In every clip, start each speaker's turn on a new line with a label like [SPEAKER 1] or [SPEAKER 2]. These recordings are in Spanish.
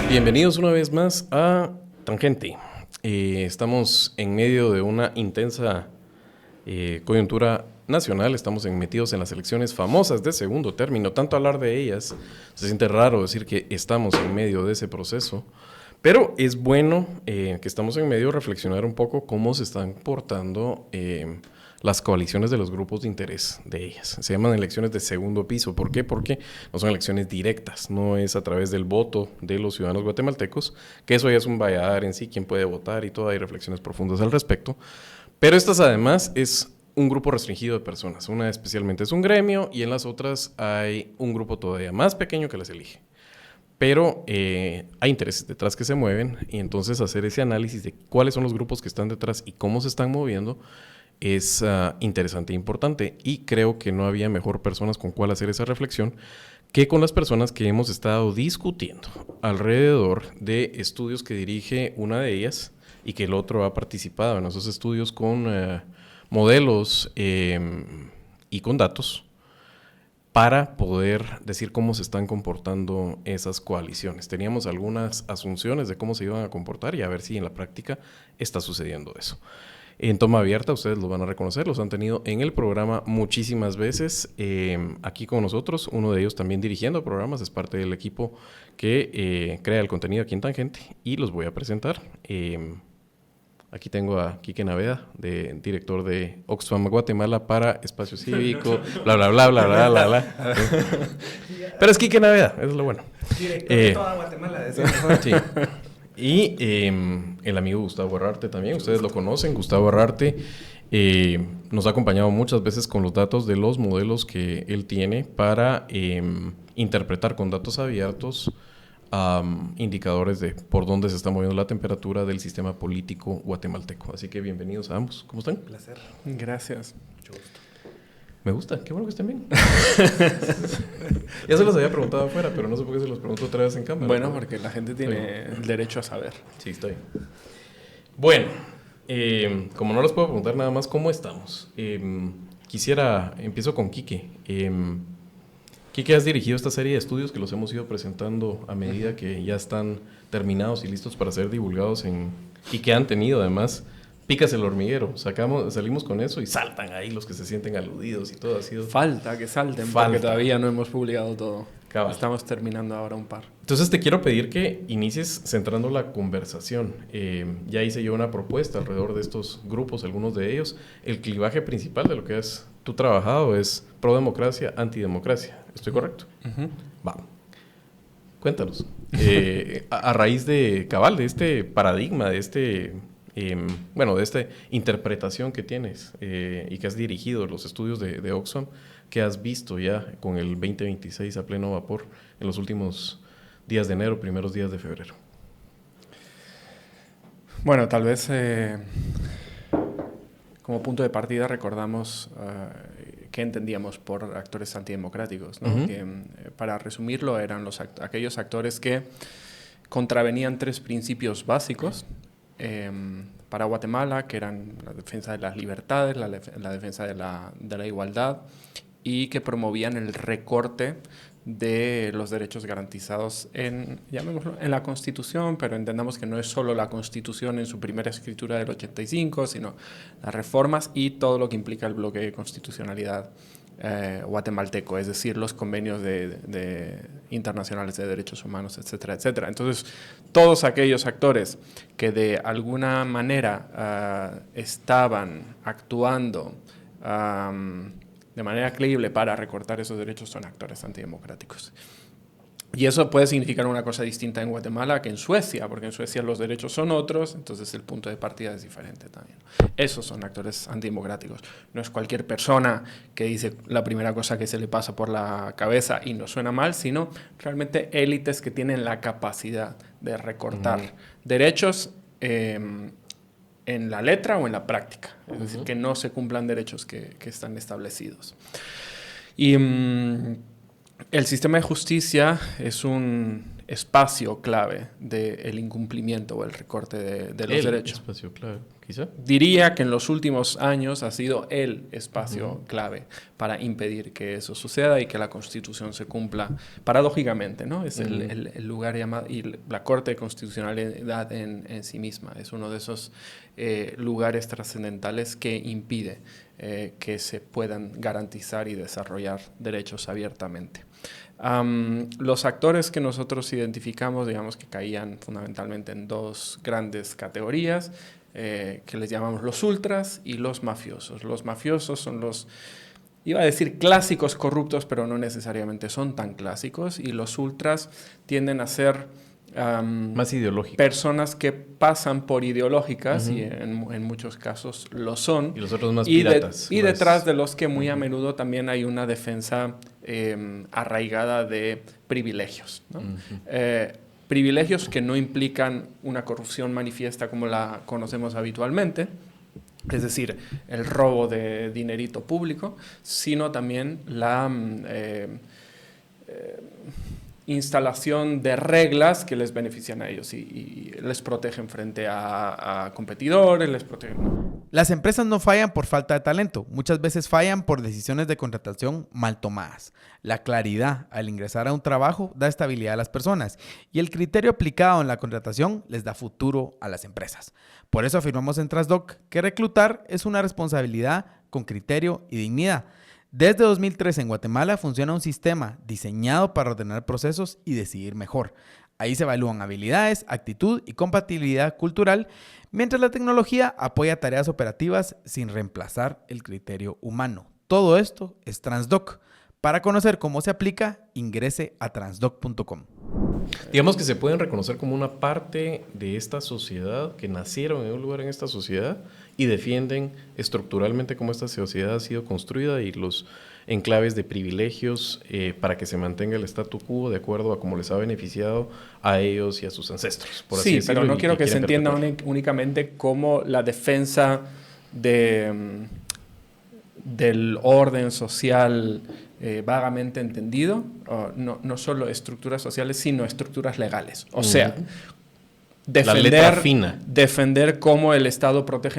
[SPEAKER 1] Bienvenidos una vez más a Tangente. Estamos en medio de una intensa coyuntura nacional. Estamos metidos en las elecciones famosas de segundo término. Tanto hablar de ellas, se siente raro decir que estamos en medio de ese proceso. Pero es bueno que estamos en medio de reflexionar un poco cómo se están portando las coaliciones de los grupos de interés de ellas. Se llaman elecciones de segundo piso. ¿Por qué? Porque no son elecciones directas, no es a través del voto de los ciudadanos guatemaltecos, que eso ya es un valladar en sí, quién puede votar y todo, hay reflexiones profundas al respecto. Pero estas además es un grupo restringido de personas, una especialmente es un gremio y en las otras hay un grupo todavía más pequeño que las elige. Pero hay intereses detrás que se mueven y entonces hacer ese análisis de cuáles son los grupos que están detrás y cómo se están moviendo es interesante e importante, y creo que no había mejor personas con cuál hacer esa reflexión que con las personas que hemos estado discutiendo alrededor de estudios que dirige una de ellas y que el otro ha participado en esos estudios con modelos y con datos para poder decir cómo se están comportando esas coaliciones. Teníamos algunas asunciones de cómo se iban a comportar y a ver si en la práctica está sucediendo eso. En toma abierta, ustedes los van a reconocer, los han tenido en el programa muchísimas veces, aquí con nosotros, uno de ellos también dirigiendo programas, es parte del equipo que crea el contenido aquí en Tangente, y los voy a presentar. Aquí tengo a Quique Naveda, director de Oxfam Guatemala para Espacio Cívico, bla, bla, bla, bla, bla, bla, bla. Pero es Quique Naveda, eso es lo bueno.
[SPEAKER 2] Director de toda Guatemala, decimos.
[SPEAKER 1] Sí. Y el amigo Gustavo Herrarte también, ustedes lo conocen. Gustavo Herrarte nos ha acompañado muchas veces con los datos de los modelos que él tiene para interpretar con datos abiertos indicadores de por dónde se está moviendo la temperatura del sistema político guatemalteco. Así que bienvenidos a ambos. ¿Cómo están?
[SPEAKER 2] Un placer.
[SPEAKER 3] Gracias.
[SPEAKER 2] Mucho gusto.
[SPEAKER 1] Me gusta, qué bueno que estén bien. Ya se los había preguntado afuera, pero no sé por qué se los pregunto otra vez en cámara.
[SPEAKER 3] Bueno, porque la gente tiene el derecho a saber.
[SPEAKER 1] Sí, estoy. Bueno, como no les puedo preguntar nada más cómo estamos, empiezo con Quique. Quique, has dirigido esta serie de estudios que los hemos ido presentando a medida que ya están terminados y listos para ser divulgados y que han tenido además... Picas el hormiguero, salimos con eso y saltan ahí los que se sienten aludidos y todo ha sido...
[SPEAKER 3] Falta que salten, porque todavía no hemos publicado todo.
[SPEAKER 1] Cabal.
[SPEAKER 3] Estamos terminando ahora un par.
[SPEAKER 1] Entonces te quiero pedir que inicies centrando la conversación. Ya hice yo una propuesta alrededor de estos grupos, algunos de ellos. El clivaje principal de lo que has tú trabajado es pro-democracia, antidemocracia. ¿Estoy correcto?
[SPEAKER 3] Uh-huh.
[SPEAKER 1] Va. Cuéntanos. A raíz de este paradigma, de de esta interpretación que tienes y que has dirigido los estudios de Oxfam, que has visto ya con el 2026 a pleno vapor en los últimos días de enero, primeros días de febrero.
[SPEAKER 3] Bueno, tal vez como punto de partida recordamos qué entendíamos por actores antidemocráticos, ¿no?
[SPEAKER 1] Uh-huh.
[SPEAKER 3] Que, para resumirlo, eran aquellos actores que contravenían tres principios básicos para Guatemala, que eran la defensa de las libertades, la defensa de la igualdad, y que promovían el recorte de los derechos garantizados llamémoslo, en la Constitución, pero entendamos que no es solo la Constitución en su primera escritura del 85, sino las reformas y todo lo que implica el bloque de constitucionalidad guatemalteco, es decir, los convenios internacionales de derechos humanos, etcétera, etcétera. Entonces, todos aquellos actores que de alguna manera estaban actuando de manera creíble para recortar esos derechos son actores antidemocráticos. Y eso puede significar una cosa distinta en Guatemala que en Suecia, porque en Suecia los derechos son otros, entonces el punto de partida es diferente también. Esos son actores antidemocráticos. No es cualquier persona que dice la primera cosa que se le pasa por la cabeza y no suena mal, sino realmente élites que tienen la capacidad de recortar derechos en la letra o en la práctica. Es decir, que no se cumplan derechos que están establecidos. Y... el sistema de justicia es un espacio clave del incumplimiento o el recorte de los derechos.
[SPEAKER 1] Espacio clave. quizá.
[SPEAKER 3] Diría que en los últimos años ha sido el espacio clave para impedir que eso suceda y que la Constitución se cumpla paradójicamente, ¿no? Es el lugar llamado, y la Corte de Constitucionalidad en sí misma es uno de esos lugares trascendentales que impide que se puedan garantizar y desarrollar derechos abiertamente. Los actores que nosotros identificamos, digamos que caían fundamentalmente en dos grandes categorías, que les llamamos los ultras y los mafiosos. Los mafiosos son los, iba a decir clásicos corruptos, pero no necesariamente son tan clásicos, y los ultras tienden a ser
[SPEAKER 1] más ideológicos.
[SPEAKER 3] Personas que pasan por ideológicas y en muchos casos lo son.
[SPEAKER 1] Y los otros más piratas.
[SPEAKER 3] Y detrás de los que muy a menudo también hay una defensa arraigada de privilegios, ¿no? Privilegios que no implican una corrupción manifiesta como la conocemos habitualmente, es decir, el robo de dinerito público, sino también la instalación de reglas que les benefician a ellos y les protegen frente a competidores, les protegen.
[SPEAKER 2] Las empresas no fallan por falta de talento, muchas veces fallan por decisiones de contratación mal tomadas. La claridad al ingresar a un trabajo da estabilidad a las personas y el criterio aplicado en la contratación les da futuro a las empresas. Por eso afirmamos en Transdoc que reclutar es una responsabilidad con criterio y dignidad. Desde 2003 en Guatemala funciona un sistema diseñado para ordenar procesos y decidir mejor. Ahí se evalúan habilidades, actitud y compatibilidad cultural, mientras la tecnología apoya tareas operativas sin reemplazar el criterio humano. Todo esto es Transdoc. Para conocer cómo se aplica, ingrese a transdoc.com.
[SPEAKER 1] Digamos que se pueden reconocer como una parte de esta sociedad, que nacieron en un lugar en esta sociedad y defienden estructuralmente cómo esta sociedad ha sido construida y los enclaves de privilegios para que se mantenga el statu quo de acuerdo a cómo les ha beneficiado a ellos y a sus ancestros. Por así decirlo,
[SPEAKER 3] pero no quiero que se entienda únicamente como la defensa del orden social vagamente entendido, no solo estructuras sociales, sino estructuras legales. O sea, defender cómo el Estado protege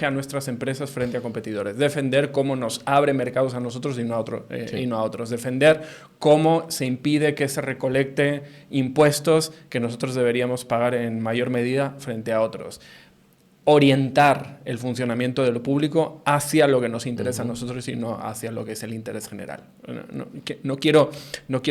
[SPEAKER 3] a nuestras empresas frente a competidores, defender cómo nos abre mercados a nosotros y no a otros, defender cómo se impide que se recolecte impuestos que nosotros deberíamos pagar en mayor medida frente a otros. Orientar el funcionamiento de lo público hacia lo que nos interesa a nosotros y no hacia lo que es el interés general. No quiero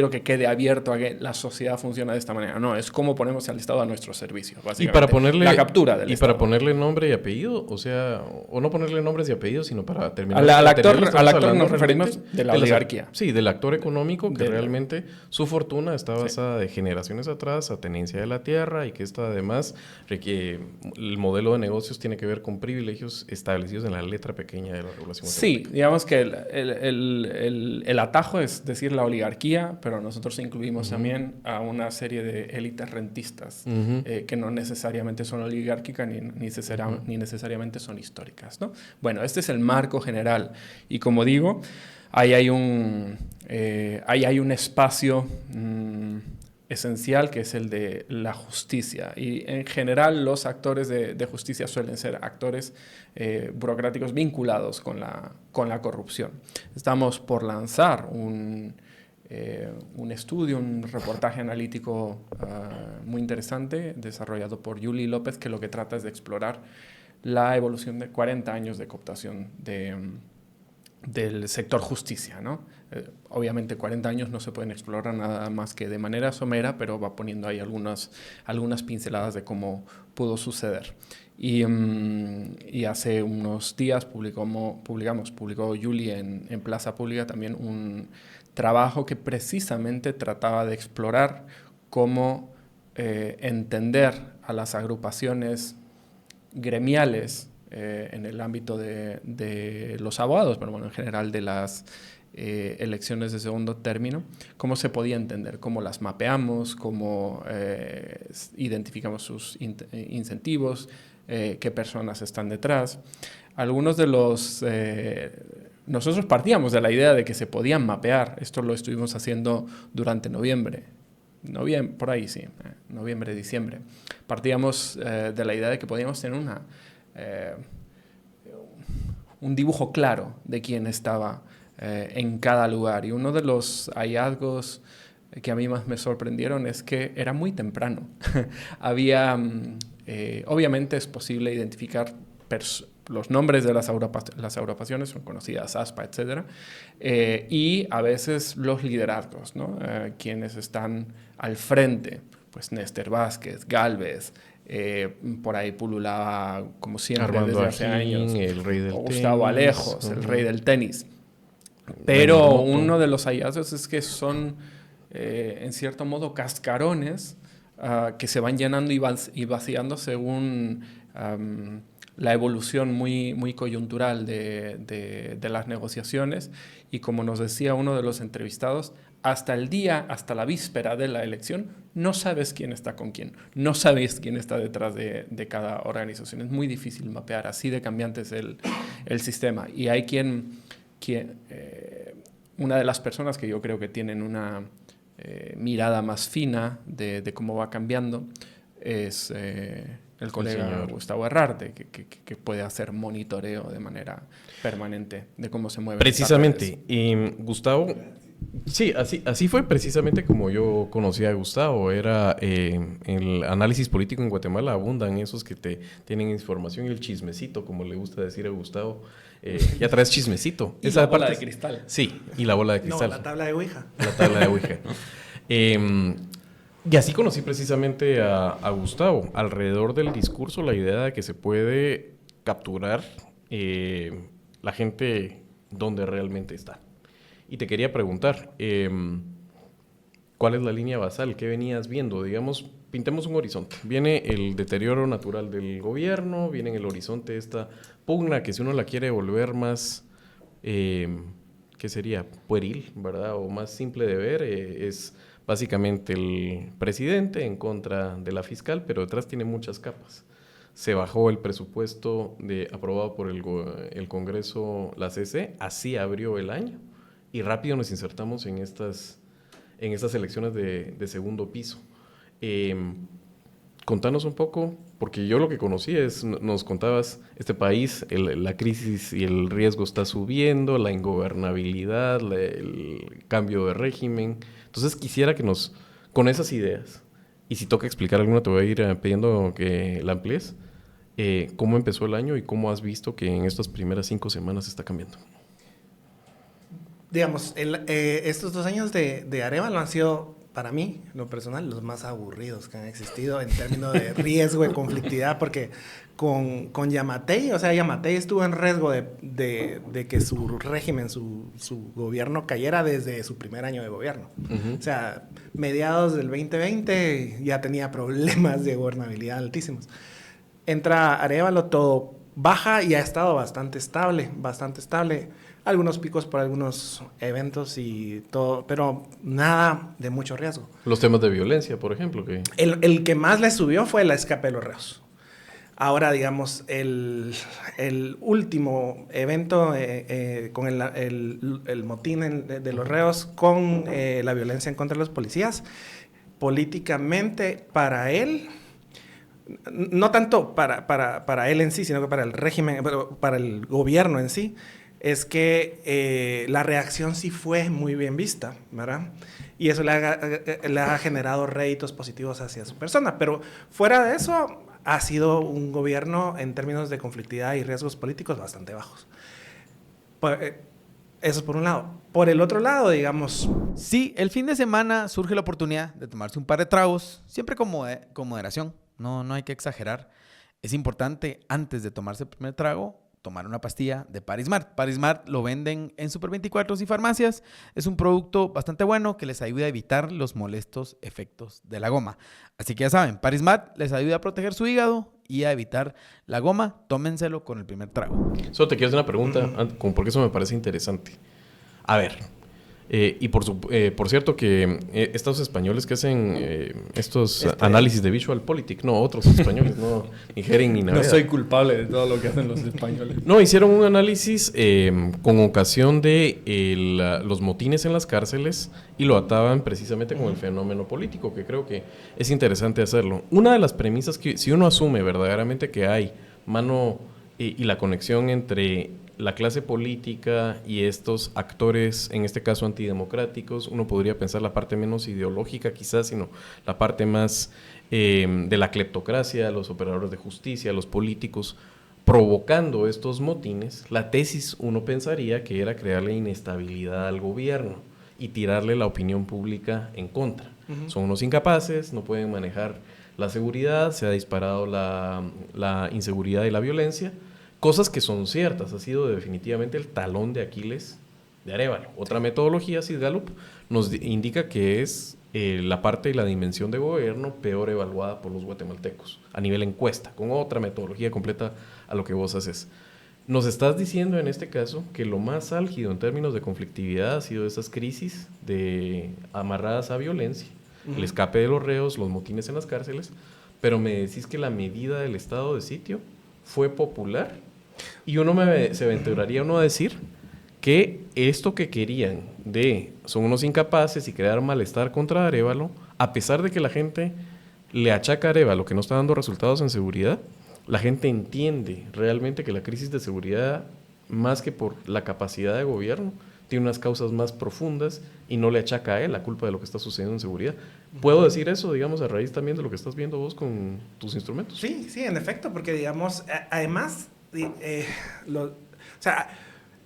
[SPEAKER 3] que quede abierto a que la sociedad funciona de esta manera. No, es cómo ponemos al Estado a nuestro servicio, básicamente.
[SPEAKER 1] Y para ponerle,
[SPEAKER 3] la captura del Estado.
[SPEAKER 1] Para ponerle nombre y apellido, o sea, o no ponerle nombres y apellidos, sino para terminar...
[SPEAKER 3] Al actor nos referimos de la oligarquía.
[SPEAKER 1] Sí, del actor económico que realmente su fortuna está basada de generaciones atrás a tenencia de la tierra y que esta además el modelo de negocios tiene que ver con privilegios establecidos en la letra pequeña de la regulación.
[SPEAKER 3] Sí, digamos que el atajo es decir la oligarquía, pero nosotros incluimos también a una serie de élites rentistas que no necesariamente son oligárquicas ni necesariamente son históricas, ¿no? Bueno, este es el marco general y como digo, ahí hay un espacio esencial que es el de la justicia y en general los actores de justicia suelen ser actores burocráticos vinculados con la corrupción. Estamos por lanzar un estudio, un reportaje analítico muy interesante desarrollado por Yuli López que lo que trata es de explorar la evolución de 40 años de cooptación del sector justicia, ¿no? Obviamente 40 años no se pueden explorar nada más que de manera somera, pero va poniendo ahí algunas pinceladas de cómo pudo suceder. Y hace unos días publicó Yuli en Plaza Pública también un trabajo que precisamente trataba de explorar cómo entender a las agrupaciones gremiales en el ámbito de los abogados, pero bueno, en general de las elecciones de segundo término, cómo se podía entender, cómo las mapeamos, cómo identificamos sus incentivos, qué personas están detrás. Algunos de los... nosotros partíamos de la idea de que se podían mapear, esto lo estuvimos haciendo durante noviembre. noviembre, por ahí sí, noviembre, diciembre, partíamos de la idea de que podíamos tener un dibujo claro de quién estaba en cada lugar. Y uno de los hallazgos que a mí más me sorprendieron es que era muy temprano. Había, obviamente es posible identificar los nombres de las agrupaciones, son conocidas, ASPA, etc. Y a veces los liderazgos, ¿no? Quienes están al frente, pues Néstor Vázquez, Gálvez, por ahí pululaba, como siempre,
[SPEAKER 1] Armando
[SPEAKER 3] desde hace
[SPEAKER 1] Ajín,
[SPEAKER 3] años,
[SPEAKER 1] el rey del
[SPEAKER 3] Gustavo
[SPEAKER 1] tenis.
[SPEAKER 3] Alejos, el rey del tenis. Pero uno de los hallazgos es que son, en cierto modo, cascarones que se van llenando y vaciando según la evolución muy coyuntural de las negociaciones. Y como nos decía uno de los entrevistados, hasta la víspera de la elección, no sabes quién está con quién, no sabes quién está detrás de cada organización. Es muy difícil mapear, así de cambiante es el sistema. Y hay una de las personas que yo creo que tienen una mirada más fina de cómo va cambiando es el colega
[SPEAKER 1] señor
[SPEAKER 3] Gustavo Herrarte, que puede hacer monitoreo de manera permanente de cómo se mueve.
[SPEAKER 1] Precisamente. Y Gustavo, sí, así fue precisamente como yo conocí a Gustavo. Era el análisis político en Guatemala, abundan esos que te tienen información y el chismecito, como le gusta decir a Gustavo. Ya traes chismecito.
[SPEAKER 3] Y la bola de cristal.
[SPEAKER 1] Sí, y la bola de cristal.
[SPEAKER 4] No, la tabla de Ouija.
[SPEAKER 1] La tabla de Ouija. Y así conocí precisamente a Gustavo. Alrededor del discurso, la idea de que se puede capturar la gente donde realmente está. Y te quería preguntar, ¿cuál es la línea basal? ¿Qué venías viendo? Digamos, pintemos un horizonte. Viene el deterioro natural del gobierno, viene en el horizonte esta pugna que si uno la quiere volver más, ¿qué sería? Pueril, ¿verdad? O más simple de ver, es básicamente el presidente en contra de la fiscal, pero detrás tiene muchas capas. Se bajó el presupuesto aprobado por el Congreso, la CC, así abrió el año y rápido nos insertamos en estas elecciones de segundo piso. Contanos un poco, porque yo lo que conocí nos contabas, este país, la crisis y el riesgo está subiendo, la ingobernabilidad, el cambio de régimen. Entonces quisiera que con esas ideas, y si toca explicar alguna te voy a ir pidiendo que la amplíes, cómo empezó el año y cómo has visto que en estas primeras 5 semanas está cambiando.
[SPEAKER 4] Digamos, estos 2 años de Arévalo han sido, para mí, en lo personal, los más aburridos que han existido en términos de riesgo, de conflictividad, porque con Yamatei, o sea, Yamatei estuvo en riesgo de que su régimen, su gobierno cayera desde su primer año de gobierno.
[SPEAKER 1] Uh-huh.
[SPEAKER 4] O sea, mediados del 2020 ya tenía problemas de gobernabilidad altísimos. Entra Arévalo, todo baja y ha estado bastante estable. Algunos picos por algunos eventos y todo, pero nada de mucho riesgo.
[SPEAKER 1] Los temas de violencia, por ejemplo.
[SPEAKER 4] El que más le subió fue el escape de los reos. Ahora, digamos, el último evento con el motín de los reos, con la violencia en contra de los policías, políticamente para él, no tanto para él en sí, sino que para el régimen, para el gobierno en sí, es que la reacción sí fue muy bien vista, ¿verdad? Y eso le ha generado réditos positivos hacia su persona. Pero fuera de eso, ha sido un gobierno en términos de conflictividad y riesgos políticos bastante bajos. Eso es por un lado. Por el otro lado, digamos...
[SPEAKER 2] Sí, el fin de semana surge la oportunidad de tomarse un par de tragos, siempre con moderación. No hay que exagerar. Es importante, antes de tomarse el primer trago, tomar una pastilla de Parismart. Parismart lo venden en Super 24 y farmacias. Es un producto bastante bueno que les ayuda a evitar los molestos efectos de la goma. Así que ya saben, Parismart les ayuda a proteger su hígado y a evitar la goma. Tómenselo con el primer trago.
[SPEAKER 1] Solo te quiero hacer una pregunta, porque eso me parece interesante. A ver, Y por cierto que estos españoles que hacen estos análisis de visualpolitik, no, otros españoles, no ni Hering ni nada.
[SPEAKER 3] No soy culpable de todo lo que hacen los españoles.
[SPEAKER 1] No, hicieron un análisis con ocasión de los motines en las cárceles y lo ataban precisamente con el fenómeno político, que creo que es interesante hacerlo. Una de las premisas que, si uno asume verdaderamente que hay mano y la conexión entre la clase política y estos actores, en este caso antidemocráticos, uno podría pensar la parte menos ideológica quizás, sino la parte más de la cleptocracia, los operadores de justicia, los políticos, provocando estos motines. La tesis uno pensaría que era crearle inestabilidad al gobierno y tirarle la opinión pública en contra. Son unos incapaces, no pueden manejar la seguridad, se ha disparado la inseguridad y la violencia. Cosas que son ciertas, ha sido definitivamente el talón de Aquiles de Arévalo. Otra metodología, Sid Gallup, nos indica que es la parte y la dimensión de gobierno peor evaluada por los guatemaltecos a nivel encuesta, con otra metodología completa a lo que vos haces. Nos estás diciendo en este caso que lo más álgido en términos de conflictividad ha sido esas crisis amarradas a violencia, el escape de los reos, los motines en las cárceles, pero me decís que la medida del estado de sitio fue popular y se aventuraría uno a decir que esto que querían son unos incapaces y crear malestar contra Arévalo, a pesar de que la gente le achaca a Arévalo que no está dando resultados en seguridad, la gente entiende realmente que la crisis de seguridad, más que por la capacidad de gobierno, tiene unas causas más profundas y no le achaca a él la culpa de lo que está sucediendo en seguridad. ¿Puedo decir eso, digamos, a raíz también de lo que estás viendo vos con tus instrumentos?
[SPEAKER 4] Sí, en efecto, porque, digamos, además,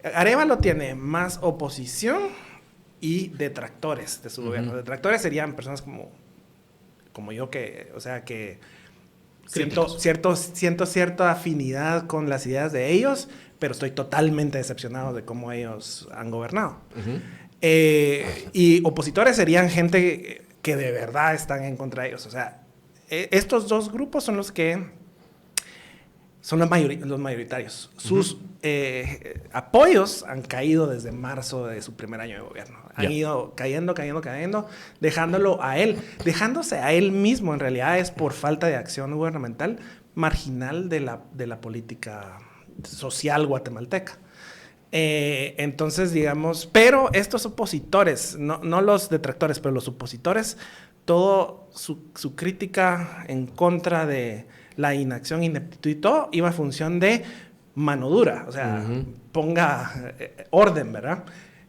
[SPEAKER 4] Arévalo tiene más oposición y detractores de su gobierno. Detractores serían personas como yo que siento cierta afinidad con las ideas de ellos, pero estoy totalmente decepcionado de cómo ellos han gobernado. Y opositores serían gente que de verdad están en contra de ellos. O sea, estos dos grupos son los que son los mayoritarios. Sus apoyos han caído desde marzo de su primer año de gobierno. Han ido cayendo, dejándolo a él. Dejándose a él mismo, en realidad, es por falta de acción gubernamental marginal de la política social guatemalteca. Entonces, digamos, pero estos opositores, no los detractores, pero los opositores, todo su crítica en contra de la inacción, ineptitud y todo, iba a función de mano dura, o sea, ponga orden, ¿verdad?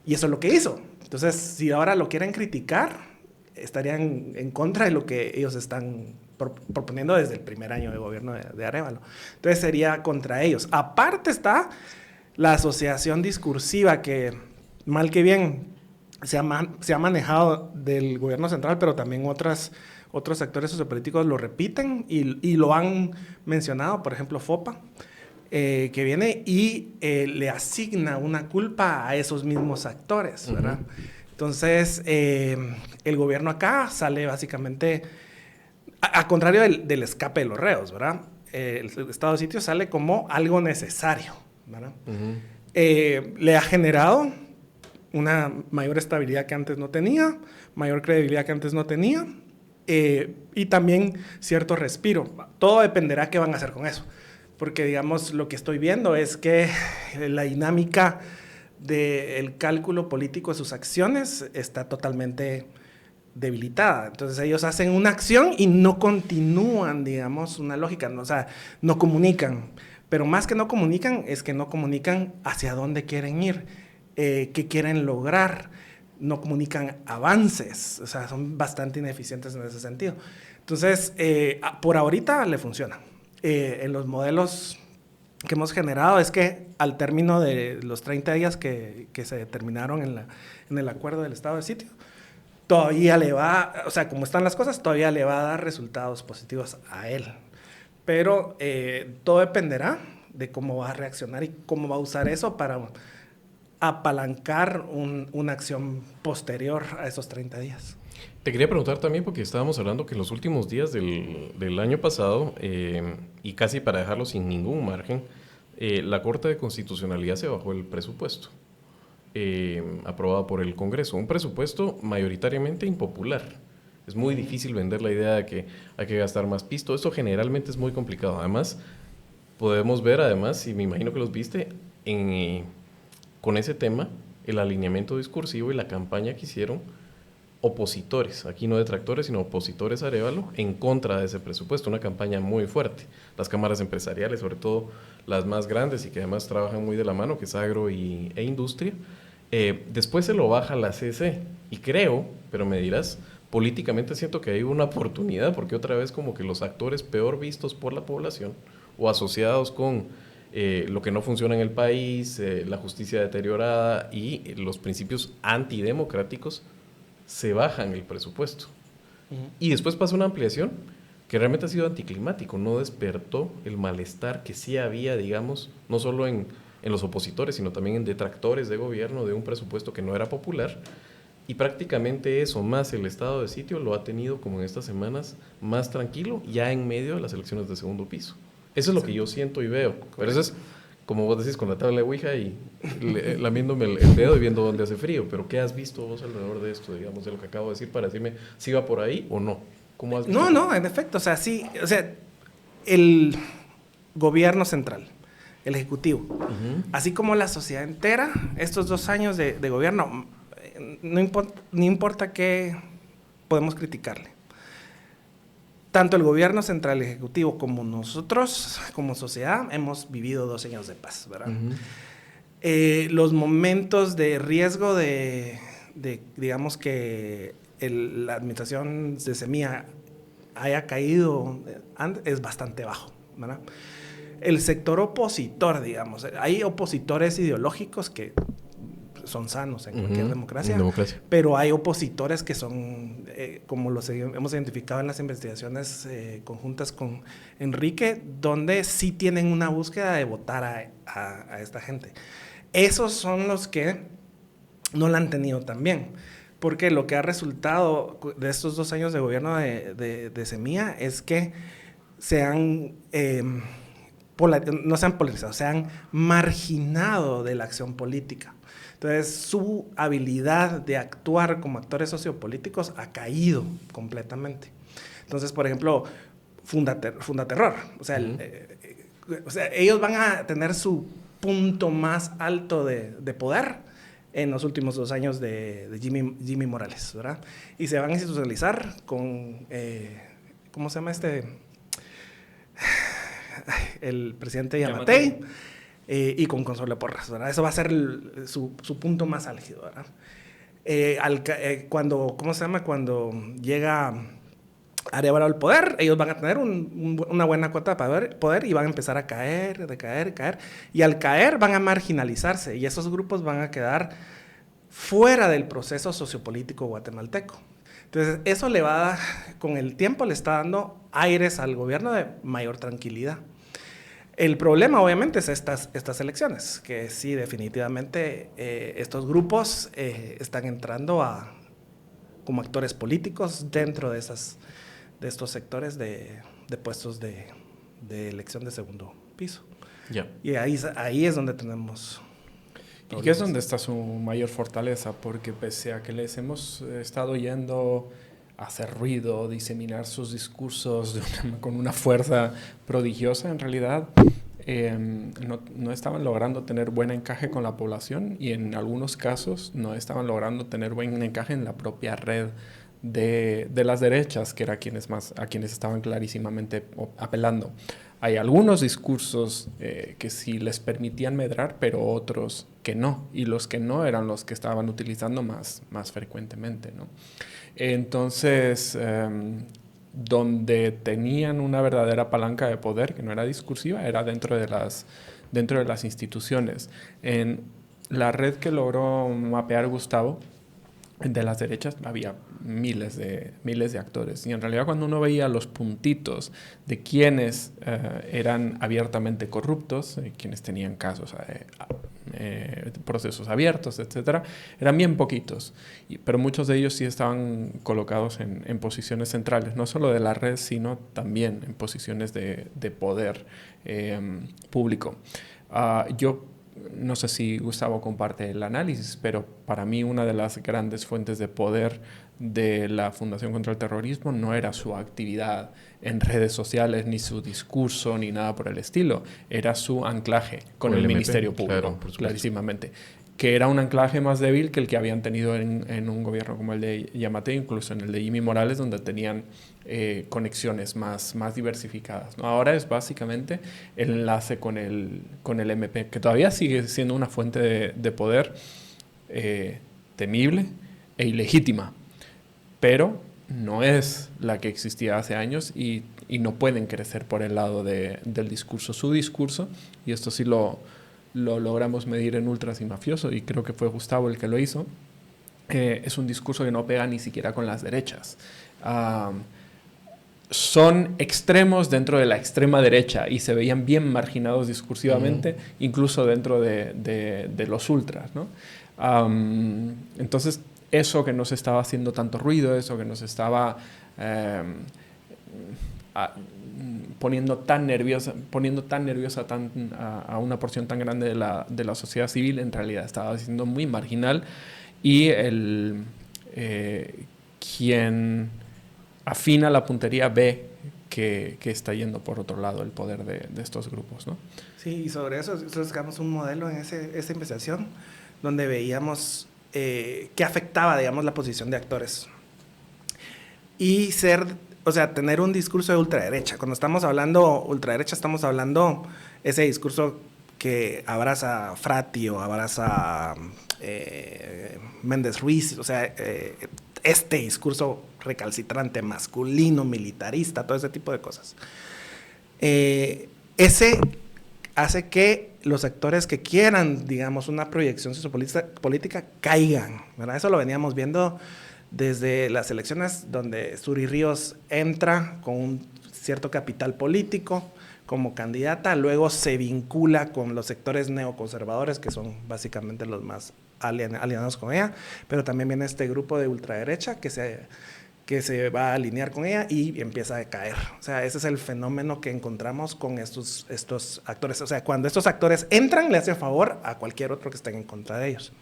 [SPEAKER 4] Y eso es lo que hizo. Entonces, si ahora lo quieren criticar, estarían en contra de lo que ellos están proponiendo desde el primer año de gobierno de Arévalo. Entonces, sería contra ellos. Aparte está la asociación discursiva que, mal que bien, se ha manejado del gobierno central, pero también otros actores sociopolíticos lo repiten y lo han mencionado, por ejemplo, FOPA, que viene y le asigna una culpa a esos mismos actores, ¿verdad? Entonces, el gobierno acá sale básicamente, a contrario del escape de los reos, ¿verdad? El estado de sitio sale como algo necesario, ¿verdad? Le ha generado una mayor estabilidad que antes no tenía, mayor credibilidad que antes no tenía, y también cierto respiro. Todo dependerá qué van a hacer con eso. Porque, digamos, lo que estoy viendo es que la dinámica del cálculo político de sus acciones está totalmente debilitada. Entonces, ellos hacen una acción y no continúan, digamos, una lógica. O sea, no comunican. Pero más que no comunican, es que no comunican hacia dónde quieren ir, qué quieren lograr. No comunican avances, o sea, son bastante ineficientes en ese sentido. Entonces, por ahorita le funciona. En los modelos que hemos generado es que al término de los 30 días que se determinaron en el acuerdo del estado de sitio, todavía le va, o sea, como están las cosas, todavía le va a dar resultados positivos a él. Pero todo dependerá de cómo va a reaccionar y cómo va a usar eso para apalancar una acción posterior a esos 30 días.
[SPEAKER 1] Te quería preguntar también, porque estábamos hablando que en los últimos días del año pasado, y casi para dejarlo sin ningún margen, la Corte de Constitucionalidad se bajó el presupuesto. aprobado por el Congreso. Un presupuesto mayoritariamente impopular. Es muy difícil vender la idea de que hay que gastar más pisto. Esto generalmente es muy complicado. Además, podemos ver, y me imagino que los viste, con ese tema, el alineamiento discursivo y la campaña que hicieron opositores, aquí no detractores, sino opositores a Arévalo, en contra de ese presupuesto. Una campaña muy fuerte. Las cámaras empresariales, sobre todo las más grandes y que además trabajan muy de la mano, que es agro e industria. Después se lo baja la CC y creo, pero me dirás, políticamente siento que hay una oportunidad, porque otra vez como que los actores peor vistos por la población o asociados con lo que no funciona en el país, la justicia deteriorada y los principios antidemocráticos, se bajan el presupuesto. Y después pasa una ampliación que realmente ha sido anticlimático, no despertó el malestar que sí había, digamos, no solo en los opositores, sino también en detractores de gobierno de un presupuesto que no era popular. Y prácticamente eso, más el estado de sitio, lo ha tenido como en estas semanas más tranquilo, ya en medio de las elecciones de segundo piso. Eso es lo que yo siento y veo. Pero eso es, como vos decís, con la tabla de Ouija y lamiéndome el dedo y viendo dónde hace frío. Pero ¿qué has visto vos alrededor de esto, digamos, de lo que acabo de decir, para decirme si va por ahí o no? ¿Cómo has visto?
[SPEAKER 4] No, en efecto, o sea, sí, o sea, el gobierno central, el ejecutivo, así como la sociedad entera, estos 2 años de gobierno, no importa qué podemos criticarle. Tanto el gobierno central, ejecutivo, como nosotros, como sociedad, hemos vivido 2 años de paz, ¿verdad? Los momentos de riesgo de digamos que la administración de Semilla haya caído es bastante bajo, ¿verdad? El sector opositor, digamos, hay opositores ideológicos que son sanos en cualquier democracia, pero hay opositores que son, como los hemos identificado en las investigaciones conjuntas con Enrique, donde sí tienen una búsqueda de votar a esta gente. Esos son los que no la han tenido tan bien, porque lo que ha resultado de estos 2 años de gobierno de Semilla es que no se han polarizado, se han marginado de la acción política. Entonces, su habilidad de actuar como actores sociopolíticos ha caído completamente. Entonces, por ejemplo, Fundaterror. O sea, ellos van a tener su punto más alto de poder en los últimos 2 años de Jimmy Morales, ¿verdad? Y se van a institucionalizar con, ¿cómo se llama el presidente Yamatei? Y con Consuelo Porras, ¿verdad? Eso va a ser su punto más álgido, ¿verdad? Cuando llega Arévalo al poder, ellos van a tener una buena cuota de poder y van a empezar a caer, y al caer van a marginalizarse y esos grupos van a quedar fuera del proceso sociopolítico guatemalteco. Entonces, eso con el tiempo le está dando aires al gobierno de mayor tranquilidad. El problema, obviamente, es estas elecciones, que sí, definitivamente, estos grupos están entrando como actores políticos dentro de estos sectores de puestos de elección de segundo piso. Y ahí es donde tenemos...
[SPEAKER 3] Y que es donde está su mayor fortaleza, porque pese a que les hemos estado yendo a hacer ruido, diseminar sus discursos con una fuerza prodigiosa, en realidad no estaban logrando tener buen encaje con la población y en algunos casos no estaban logrando tener buen encaje en la propia red de las derechas, que era a quienes estaban clarísimamente apelando. Hay algunos discursos que sí les permitían medrar, pero otros que no, y los que no eran los que estaban utilizando más frecuentemente, ¿no? Entonces, donde tenían una verdadera palanca de poder, que no era discursiva, era dentro de las instituciones. En la red que logró mapear Gustavo, de las derechas, había miles de actores. Y en realidad cuando uno veía los puntitos de quienes eran abiertamente corruptos, quienes tenían casos, procesos abiertos, etcétera, eran bien poquitos. Pero muchos de ellos sí estaban colocados en posiciones centrales, no solo de la red, sino también en posiciones de poder público. Yo no sé si Gustavo comparte el análisis, pero para mí una de las grandes fuentes de poder de la Fundación contra el Terrorismo no era su actividad en redes sociales, ni su discurso, ni nada por el estilo. Era su anclaje con el
[SPEAKER 1] MP,
[SPEAKER 3] Ministerio Público,
[SPEAKER 1] claro, por supuesto.
[SPEAKER 3] clarísimamente. Que era un anclaje más débil que el que habían tenido en un gobierno como el de Yamatei, incluso en el de Jimmy Morales, donde tenían conexiones más diversificadas, ¿no? Ahora es básicamente el enlace con el MP, que todavía sigue siendo una fuente de poder temible e ilegítima, pero no es la que existía hace años y no pueden crecer por el lado del discurso. Su discurso, y esto sí lo logramos medir en Ultras y Mafioso, y creo que fue Gustavo el que lo hizo, es un discurso que no pega ni siquiera con las derechas. Son extremos dentro de la extrema derecha y se veían bien marginados discursivamente, incluso dentro de los ultras, ¿no? Entonces, eso que nos estaba haciendo tanto ruido, eso que nos estaba poniendo tan nerviosa a una porción tan grande de la sociedad civil, en realidad estaba siendo muy marginal, y quien afina la puntería ve que está yendo por otro lado el poder de estos grupos, ¿no?
[SPEAKER 4] Sí, y sobre eso nosotros sacamos un modelo en esa investigación donde veíamos qué afectaba, digamos, la posición de actores. Y tener un discurso de ultraderecha. Cuando estamos hablando ultraderecha, estamos hablando ese discurso que abraza a Frati o abraza a Méndez Ruiz, o sea, este discurso recalcitrante, masculino, militarista, todo ese tipo de cosas. Ese hace que los actores que quieran, digamos, una proyección sociopolítica caigan, ¿verdad? Eso lo veníamos viendo desde las elecciones donde Suri Ríos entra con un cierto capital político como candidata, luego se vincula con los sectores neoconservadores, que son básicamente los más alineados con ella, pero también viene este grupo de ultraderecha que se va a alinear con ella y empieza a decaer. O sea, ese es el fenómeno que encontramos con estos actores. O sea, cuando estos actores entran, le hacen favor a cualquier otro que esté en contra de ellos.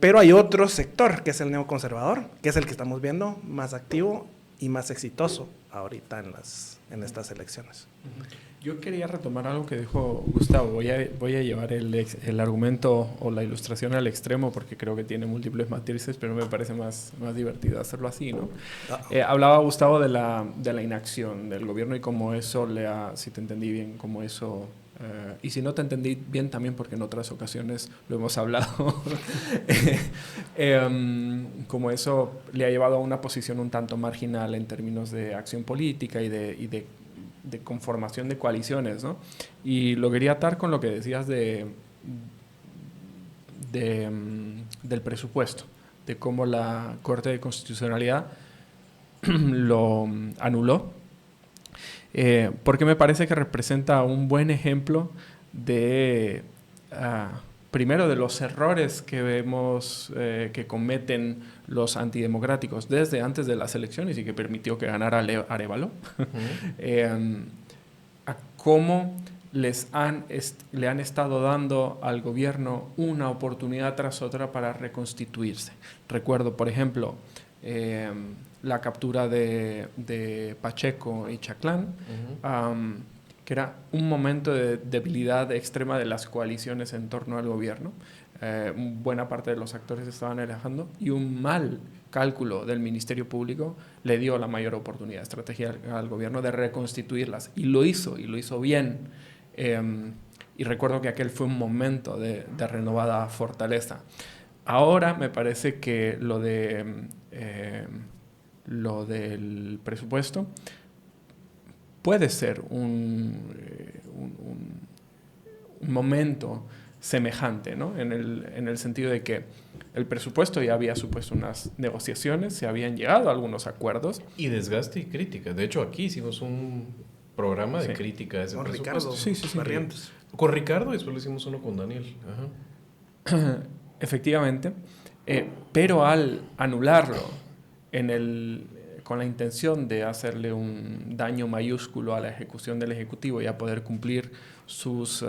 [SPEAKER 4] Pero hay otro sector, que es el neoconservador, que es el que estamos viendo más activo y más exitoso ahorita en estas elecciones.
[SPEAKER 3] Yo quería retomar algo que dijo Gustavo. Voy a llevar el argumento o la ilustración al extremo porque creo que tiene múltiples matices, pero me parece más divertido hacerlo así, ¿no? Hablaba Gustavo de la inacción del gobierno y cómo eso si te entendí bien, cómo eso... y si no te entendí bien también, porque en otras ocasiones lo hemos hablado, como eso le ha llevado a una posición un tanto marginal en términos de acción política y de conformación de coaliciones, ¿no? Y lo quería atar con lo que decías del presupuesto, de cómo la Corte de Constitucionalidad lo anuló, porque me parece que representa un buen ejemplo de, primero, de los errores que vemos que cometen los antidemocráticos desde antes de las elecciones y que permitió que ganara Arévalo, a cómo le han estado dando al gobierno una oportunidad tras otra para reconstituirse. Recuerdo, por ejemplo, la captura de Pacheco y Chaclán, que era un momento de debilidad extrema de las coaliciones en torno al gobierno. Buena parte de los actores estaban alejando y un mal cálculo del Ministerio Público le dio la mayor oportunidad estratégica al gobierno de reconstituirlas. Y lo hizo bien. Y recuerdo que aquel fue un momento de renovada fortaleza. Ahora me parece que lo del presupuesto puede ser un momento semejante, ¿no? En el sentido de que el presupuesto ya había supuesto unas negociaciones, se habían llegado a algunos acuerdos.
[SPEAKER 1] Y desgaste y crítica. De hecho, aquí hicimos un programa de crítica a ese presupuesto.
[SPEAKER 4] Ricardo, sí. Barrientos.
[SPEAKER 1] Con Ricardo y después lo hicimos uno con Daniel. Ajá.
[SPEAKER 3] Efectivamente. Pero al anularlo con la intención de hacerle un daño mayúsculo a la ejecución del Ejecutivo y a poder cumplir sus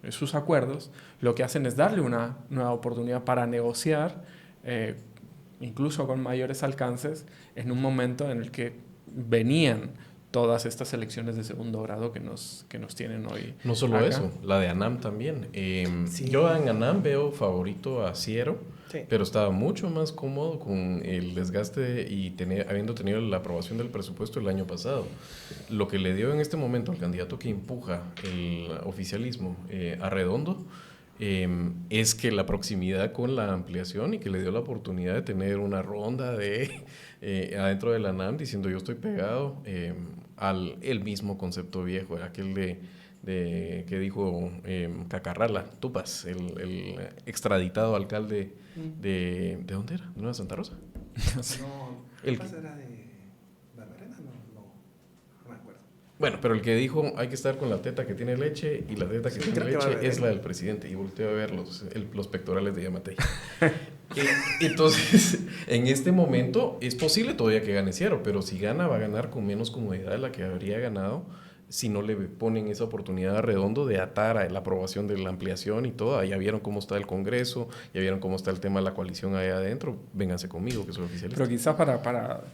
[SPEAKER 3] sus acuerdos, lo que hacen es darle una nueva oportunidad para negociar, incluso con mayores alcances, en un momento en el que venían todas estas elecciones de segundo grado que nos tienen hoy.
[SPEAKER 1] No solo
[SPEAKER 3] acá.
[SPEAKER 1] eso, la de ANAM también.
[SPEAKER 4] Sí.
[SPEAKER 1] Yo en ANAM veo favorito a Ciero,
[SPEAKER 4] Sí.
[SPEAKER 1] pero estaba mucho más cómodo con el desgaste y habiendo tenido la aprobación del presupuesto el año pasado. Lo que le dio en este momento al candidato que empuja el oficialismo a Redondo es que la proximidad con la ampliación y que le dio la oportunidad de tener una ronda de adentro de la ANAM diciendo yo estoy pegado al el mismo concepto viejo, aquel de que dijo Cacarrala, Tupas, el extraditado alcalde ¿de dónde era? ¿De Nueva Santa Rosa?
[SPEAKER 4] No,
[SPEAKER 1] El-
[SPEAKER 4] ¿qué era de Barbarena? No me acuerdo.
[SPEAKER 1] Bueno, pero el que dijo hay que estar con la teta que tiene leche y la teta que
[SPEAKER 4] Sí,
[SPEAKER 1] tiene
[SPEAKER 4] creo que
[SPEAKER 1] leche
[SPEAKER 4] Barbarena.
[SPEAKER 1] es la del presidente y volteó a ver los pectorales de Yamatei. Entonces, en este momento es posible todavía que gane Ciero, pero si gana va a ganar con menos comodidad de la que habría ganado si no le ponen esa oportunidad a Redondo de atar a la aprobación de la ampliación y todo. Ya vieron cómo está el Congreso, ya vieron cómo está el tema de la coalición allá adentro. Vénganse conmigo, que soy oficialista.
[SPEAKER 3] Pero quizás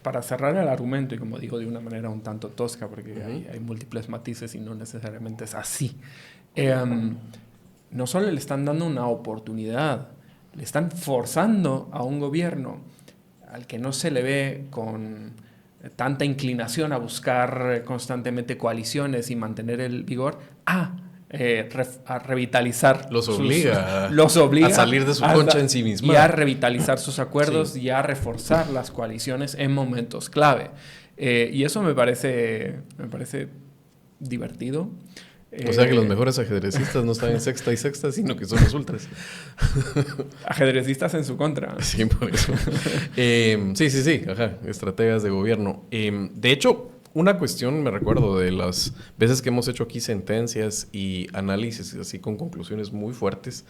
[SPEAKER 3] para cerrar el argumento, y como digo de una manera un tanto tosca, porque hay múltiples matices y no necesariamente es así, no solo le están dando una oportunidad, le están forzando a un gobierno al que no se le ve con tanta inclinación a buscar constantemente coaliciones y mantener el vigor, a revitalizar.
[SPEAKER 1] Los obliga
[SPEAKER 3] a
[SPEAKER 1] salir de su concha en sí misma.
[SPEAKER 3] Y a revitalizar sus acuerdos
[SPEAKER 1] Sí.
[SPEAKER 3] y a reforzar las coaliciones en momentos clave. Y eso me parece divertido.
[SPEAKER 1] O sea que los mejores ajedrecistas no están en sexta y sexta, sino que son los ultras.
[SPEAKER 3] Ajedrecistas en su contra.
[SPEAKER 1] Sí, por eso. Sí, ajá, estrategas de gobierno. De hecho, una cuestión, me recuerdo de las veces que hemos hecho aquí sentencias y análisis así con conclusiones muy fuertes,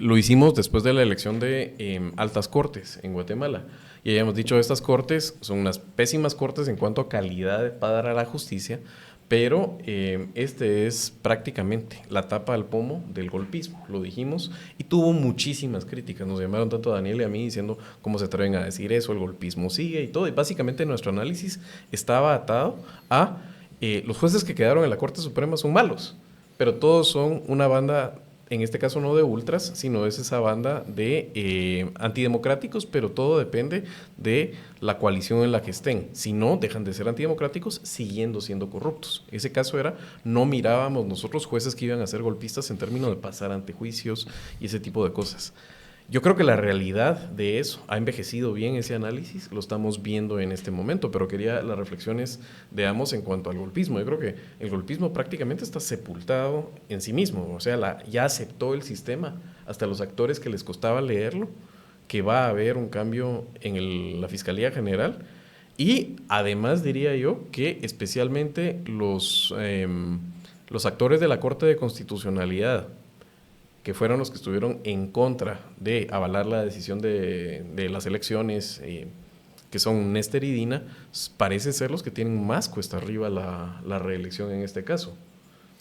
[SPEAKER 1] lo hicimos después de la elección de altas cortes en Guatemala. Y habíamos dicho, estas cortes son unas pésimas cortes en cuanto a calidad para la justicia, pero este es prácticamente la tapa al pomo del golpismo, lo dijimos, y tuvo muchísimas críticas. Nos llamaron tanto a Daniel y a mí diciendo cómo se atreven a decir eso, el golpismo sigue y todo. Y básicamente nuestro análisis estaba atado a los jueces que quedaron en la Corte Suprema son malos, pero todos son una banda, en este caso no de ultras, sino es esa banda de antidemocráticos, pero todo depende de la coalición en la que estén. Si no, dejan de ser antidemocráticos siguiendo siendo corruptos. Ese caso era, no mirábamos nosotros jueces que iban a ser golpistas en términos de pasar ante juicios y ese tipo de cosas. Yo creo que la realidad de eso ha envejecido bien ese análisis, lo estamos viendo en este momento, pero quería las reflexiones de ambos en cuanto al golpismo. Yo creo que el golpismo prácticamente está sepultado en sí mismo, o sea, ya aceptó el sistema, hasta los actores que les costaba leerlo, que va a haber un cambio en la Fiscalía General y además diría yo que especialmente los actores de la Corte de Constitucionalidad, que fueron los que estuvieron en contra de avalar la decisión de las elecciones, que son Néstor y Dina, parece ser los que tienen más cuesta arriba la reelección en este caso,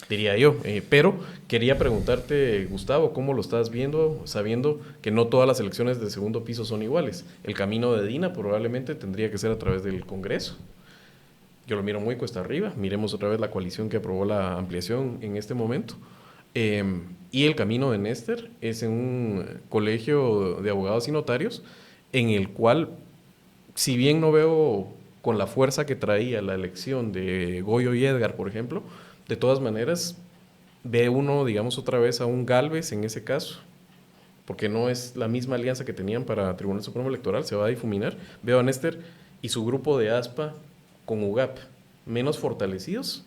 [SPEAKER 1] diría yo. Pero quería preguntarte, Gustavo, ¿cómo lo estás viendo, sabiendo que no todas las elecciones de segundo piso son iguales? El camino de Dina probablemente tendría que ser a través del Congreso. Yo lo miro muy cuesta arriba. Miremos otra vez la coalición que aprobó la ampliación en este momento. Y el camino de Néstor es en un colegio de abogados y notarios en el cual, si bien no veo con la fuerza que traía la elección de Goyo y Edgar, por ejemplo, de todas maneras ve uno, digamos, otra vez a un Gálvez en ese caso, porque no es la misma alianza que tenían para Tribunal Supremo Electoral, se va a difuminar. Veo a Néstor y su grupo de ASPA con UGAP menos fortalecidos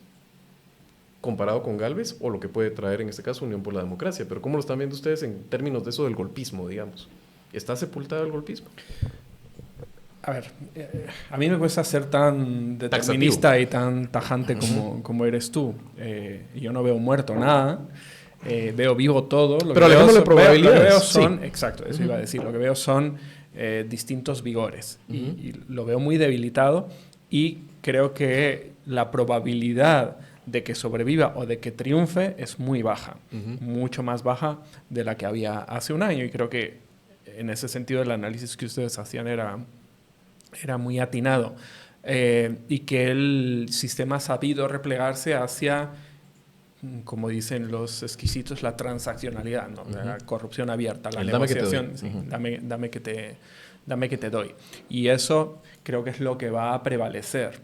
[SPEAKER 1] comparado con Gálvez o lo que puede traer en este caso Unión por la Democracia. Pero ¿cómo lo están viendo ustedes en términos de eso del golpismo, digamos? ¿Está sepultado el golpismo?
[SPEAKER 3] A ver, a mí me cuesta ser tan determinista y tan tajante como eres tú. Yo no veo muerto nada, veo vivo todo.
[SPEAKER 1] Pero alejémosle probabilidades.
[SPEAKER 3] Lo que veo son,
[SPEAKER 1] sí.
[SPEAKER 3] Exacto, eso iba a decir. Lo que veo son distintos vigores y lo veo muy debilitado y creo que la probabilidad de que sobreviva o de que triunfe es muy baja, mucho más baja de la que había hace un año. Y creo que en ese sentido el análisis que ustedes hacían era muy atinado. Y que el sistema ha sabido replegarse hacia, como dicen los exquisitos, la transaccionalidad, ¿no? La corrupción abierta, la negociación. Dame que te doy. Y eso creo que es lo que va a prevalecer.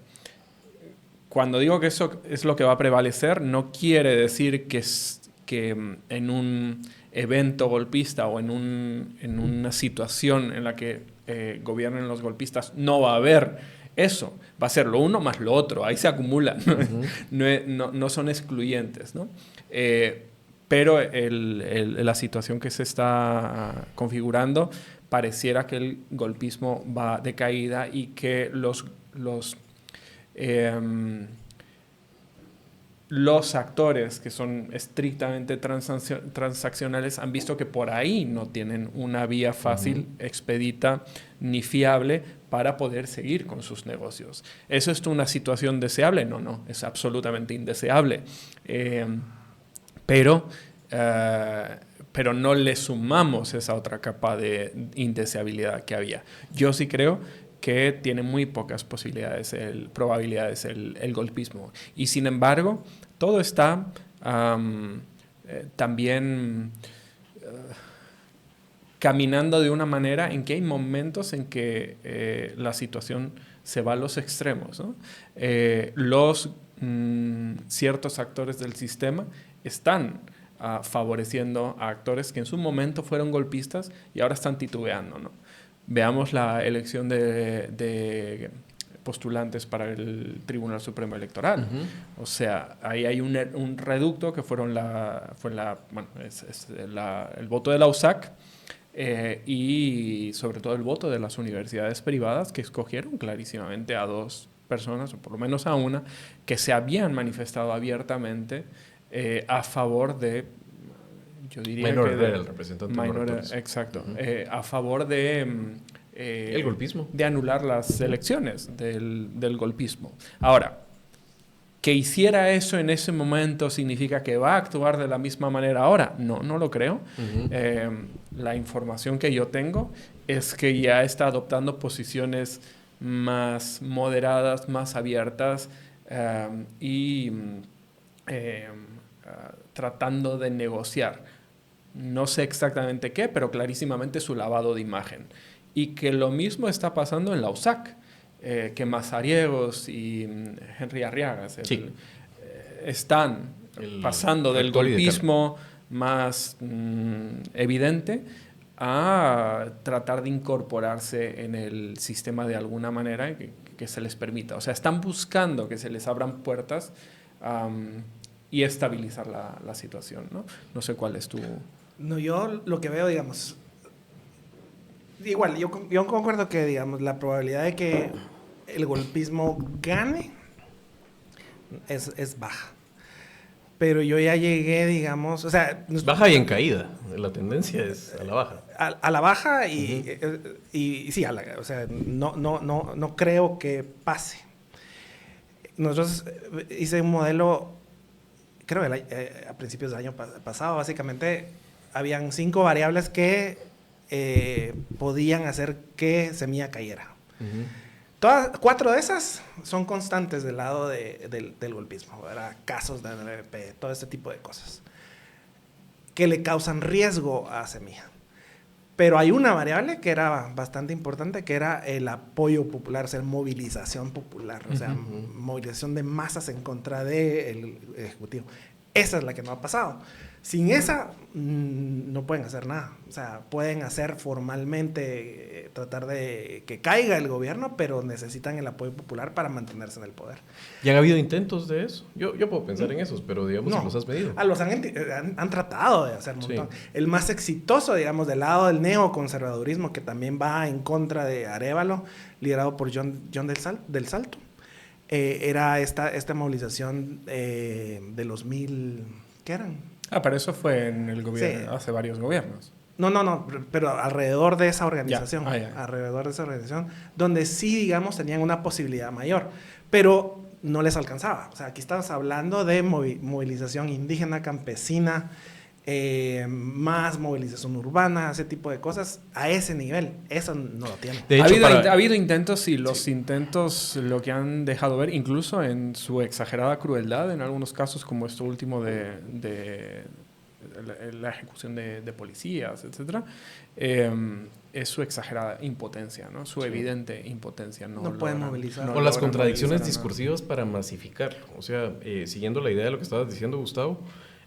[SPEAKER 3] Cuando digo que eso es lo que va a prevalecer, no quiere decir que en un evento golpista o en una situación en la que gobiernen los golpistas no va a haber eso. Va a ser lo uno más lo otro. Ahí se acumulan. No son excluyentes, ¿no? Pero la situación que se está configurando pareciera que el golpismo va de caída y que los actores que son estrictamente transaccionales han visto que por ahí no tienen una vía fácil, expedita ni fiable para poder seguir con sus negocios. ¿Eso es una situación deseable? No, es absolutamente indeseable. Pero no le sumamos esa otra capa de indeseabilidad que había. Yo sí creo que tiene muy pocas probabilidades el golpismo. Y sin embargo, todo está también caminando de una manera en que hay momentos en que la situación se va a los extremos, ¿no? Ciertos actores del sistema están favoreciendo a actores que en su momento fueron golpistas y ahora están titubeando, ¿no? Veamos la elección de postulantes para el Tribunal Supremo Electoral. O sea, ahí hay un reducto que fue el voto de la USAC y sobre todo el voto de las universidades privadas que escogieron clarísimamente a dos personas, o por lo menos a una, que se habían manifestado abiertamente a favor de... Yo diría
[SPEAKER 1] el representante
[SPEAKER 3] exacto. A favor de...
[SPEAKER 1] el golpismo.
[SPEAKER 3] De anular las elecciones del golpismo. Ahora, que hiciera eso en ese momento significa que va a actuar de la misma manera ahora. No lo creo. La información que yo tengo es que ya está adoptando posiciones más moderadas, más abiertas y tratando de negociar. No sé exactamente qué, pero clarísimamente su lavado de imagen. Y que lo mismo está pasando en la USAC, que Mazariegos y Henry Arriagas están pasando del golpismo más evidente a tratar de incorporarse en el sistema de alguna manera que se les permita. O sea, están buscando que se les abran puertas y estabilizar la situación, ¿no? No sé cuál es tu...
[SPEAKER 4] No, yo lo que veo, digamos... Igual, yo concuerdo que, digamos, la probabilidad de que el golpismo gane es baja. Pero yo ya llegué, digamos... O sea,
[SPEAKER 1] baja y en caída. La tendencia es a la baja.
[SPEAKER 4] A la baja y sí, o sea, no creo que pase. Nosotros hice un modelo, creo que a principios del año pasado, básicamente, habían 5 variables que podían hacer que Semilla cayera. 4 de esas son constantes del lado del golpismo, ¿verdad? Casos de NLP, todo este tipo de cosas que le causan riesgo a Semilla. Pero hay una variable que era bastante importante, que era el apoyo popular, o sea, movilización popular, o sea, movilización de masas en contra del Ejecutivo. Esa es la que no ha pasado. Sin esa, no pueden hacer nada. O sea, pueden hacer formalmente, tratar de que caiga el gobierno, pero necesitan el apoyo popular para mantenerse en el poder.
[SPEAKER 1] ¿Ya han habido intentos de eso? Yo puedo pensar en esos, pero digamos, si los has medido.
[SPEAKER 4] Los han tratado de hacer un montón. Sí. El más exitoso, digamos, del lado del neoconservadurismo, que también va en contra de Arévalo, liderado por John del Salto, era esta movilización de los 1000... ¿Qué eran?
[SPEAKER 3] Pero eso fue en el gobierno, hace varios gobiernos.
[SPEAKER 4] No, pero alrededor de esa organización. Alrededor de esa organización, donde sí, digamos, tenían una posibilidad mayor. Pero no les alcanzaba. O sea, aquí estamos hablando de movilización indígena, campesina, más movilización urbana, ese tipo de cosas, a ese nivel. Eso no lo tiene.
[SPEAKER 1] De hecho,
[SPEAKER 3] ha habido intentos y los intentos lo que han dejado ver, incluso en su exagerada crueldad, en algunos casos, como esto último de la ejecución de policías, etc., es su exagerada impotencia, ¿no? Su evidente impotencia.
[SPEAKER 4] No pueden movilizar.
[SPEAKER 1] O las contradicciones discursivas para masificar. O sea, siguiendo la idea de lo que estabas diciendo, Gustavo,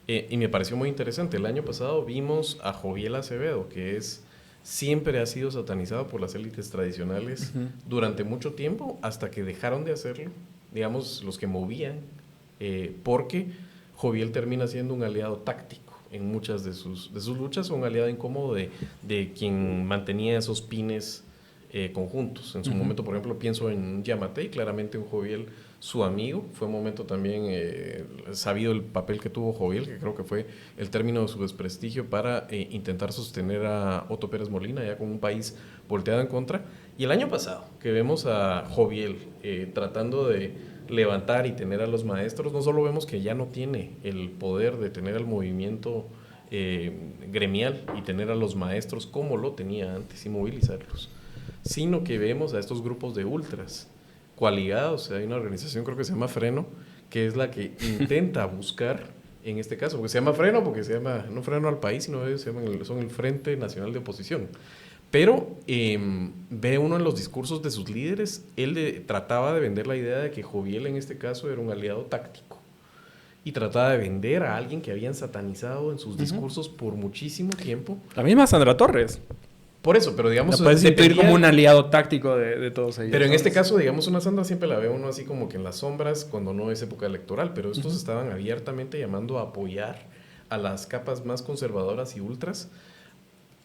[SPEAKER 1] y me pareció muy interesante. El año pasado vimos a Joviel Acevedo, que siempre ha sido satanizado por las élites tradicionales durante mucho tiempo, hasta que dejaron de hacerlo, digamos, los que movían, porque Joviel termina siendo un aliado táctico en muchas de sus luchas, un aliado incómodo de quien mantenía esos pines conjuntos. En su momento, por ejemplo, pienso en Yamatei, claramente un Joviel, su amigo. Fue un momento también sabido el papel que tuvo Joviel, que creo que fue el término de su desprestigio para intentar sostener a Otto Pérez Molina, ya con un país volteado en contra. Y el año pasado, que vemos a Joviel tratando de levantar y tener a los maestros, no solo vemos que ya no tiene el poder de tener al movimiento gremial y tener a los maestros como lo tenía antes y movilizarlos, sino que vemos a estos grupos de ultras coaligados. Hay una organización, creo que se llama Freno, que es la que intenta buscar, en este caso, porque se llama Freno, porque se llama, no Freno al País, sino son el Frente Nacional de Oposición. Pero ve uno en los discursos de sus líderes, él trataba de vender la idea de que Joviel en este caso era un aliado táctico. Y trataba de vender a alguien que habían satanizado en sus discursos por muchísimo tiempo.
[SPEAKER 3] La misma Sandra Torres.
[SPEAKER 1] Por eso, pero digamos...
[SPEAKER 3] La puedes incluir como un aliado táctico de todos ellos.
[SPEAKER 1] Pero en este caso, digamos, una Sandra siempre la ve uno así como que en las sombras cuando no es época electoral, pero estos estaban abiertamente llamando a apoyar a las capas más conservadoras y ultras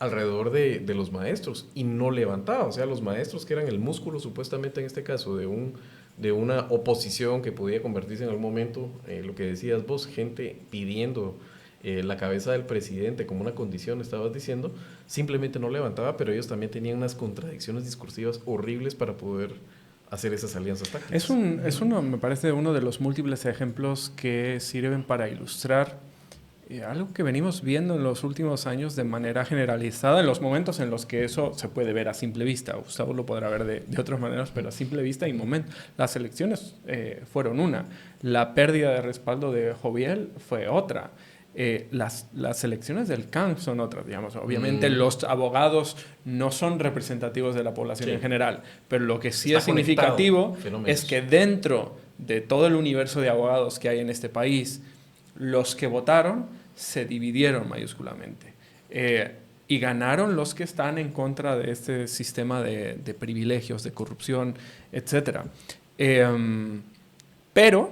[SPEAKER 1] alrededor de los maestros, y no levantaba. O sea, los maestros, que eran el músculo supuestamente en este caso de una oposición que podía convertirse en algún momento, lo que decías vos, gente pidiendo la cabeza del presidente como una condición, estabas diciendo, simplemente no levantaba, pero ellos también tenían unas contradicciones discursivas horribles para poder hacer esas alianzas tácticas.
[SPEAKER 3] Me parece uno de los múltiples ejemplos que sirven para ilustrar algo que venimos viendo en los últimos años de manera generalizada, en los momentos en los que eso se puede ver a simple vista. Gustavo lo podrá ver de otras maneras, pero a simple vista y momento. Las elecciones fueron una. La pérdida de respaldo de Joviel fue otra. Las elecciones del CAN son otras, digamos. Obviamente los abogados no son representativos de la población en general, pero lo que sí es significativo es que dentro de todo el universo de abogados que hay en este país, los que votaron se dividieron mayúsculamente y ganaron los que están en contra de este sistema de privilegios, de corrupción, etc. Pero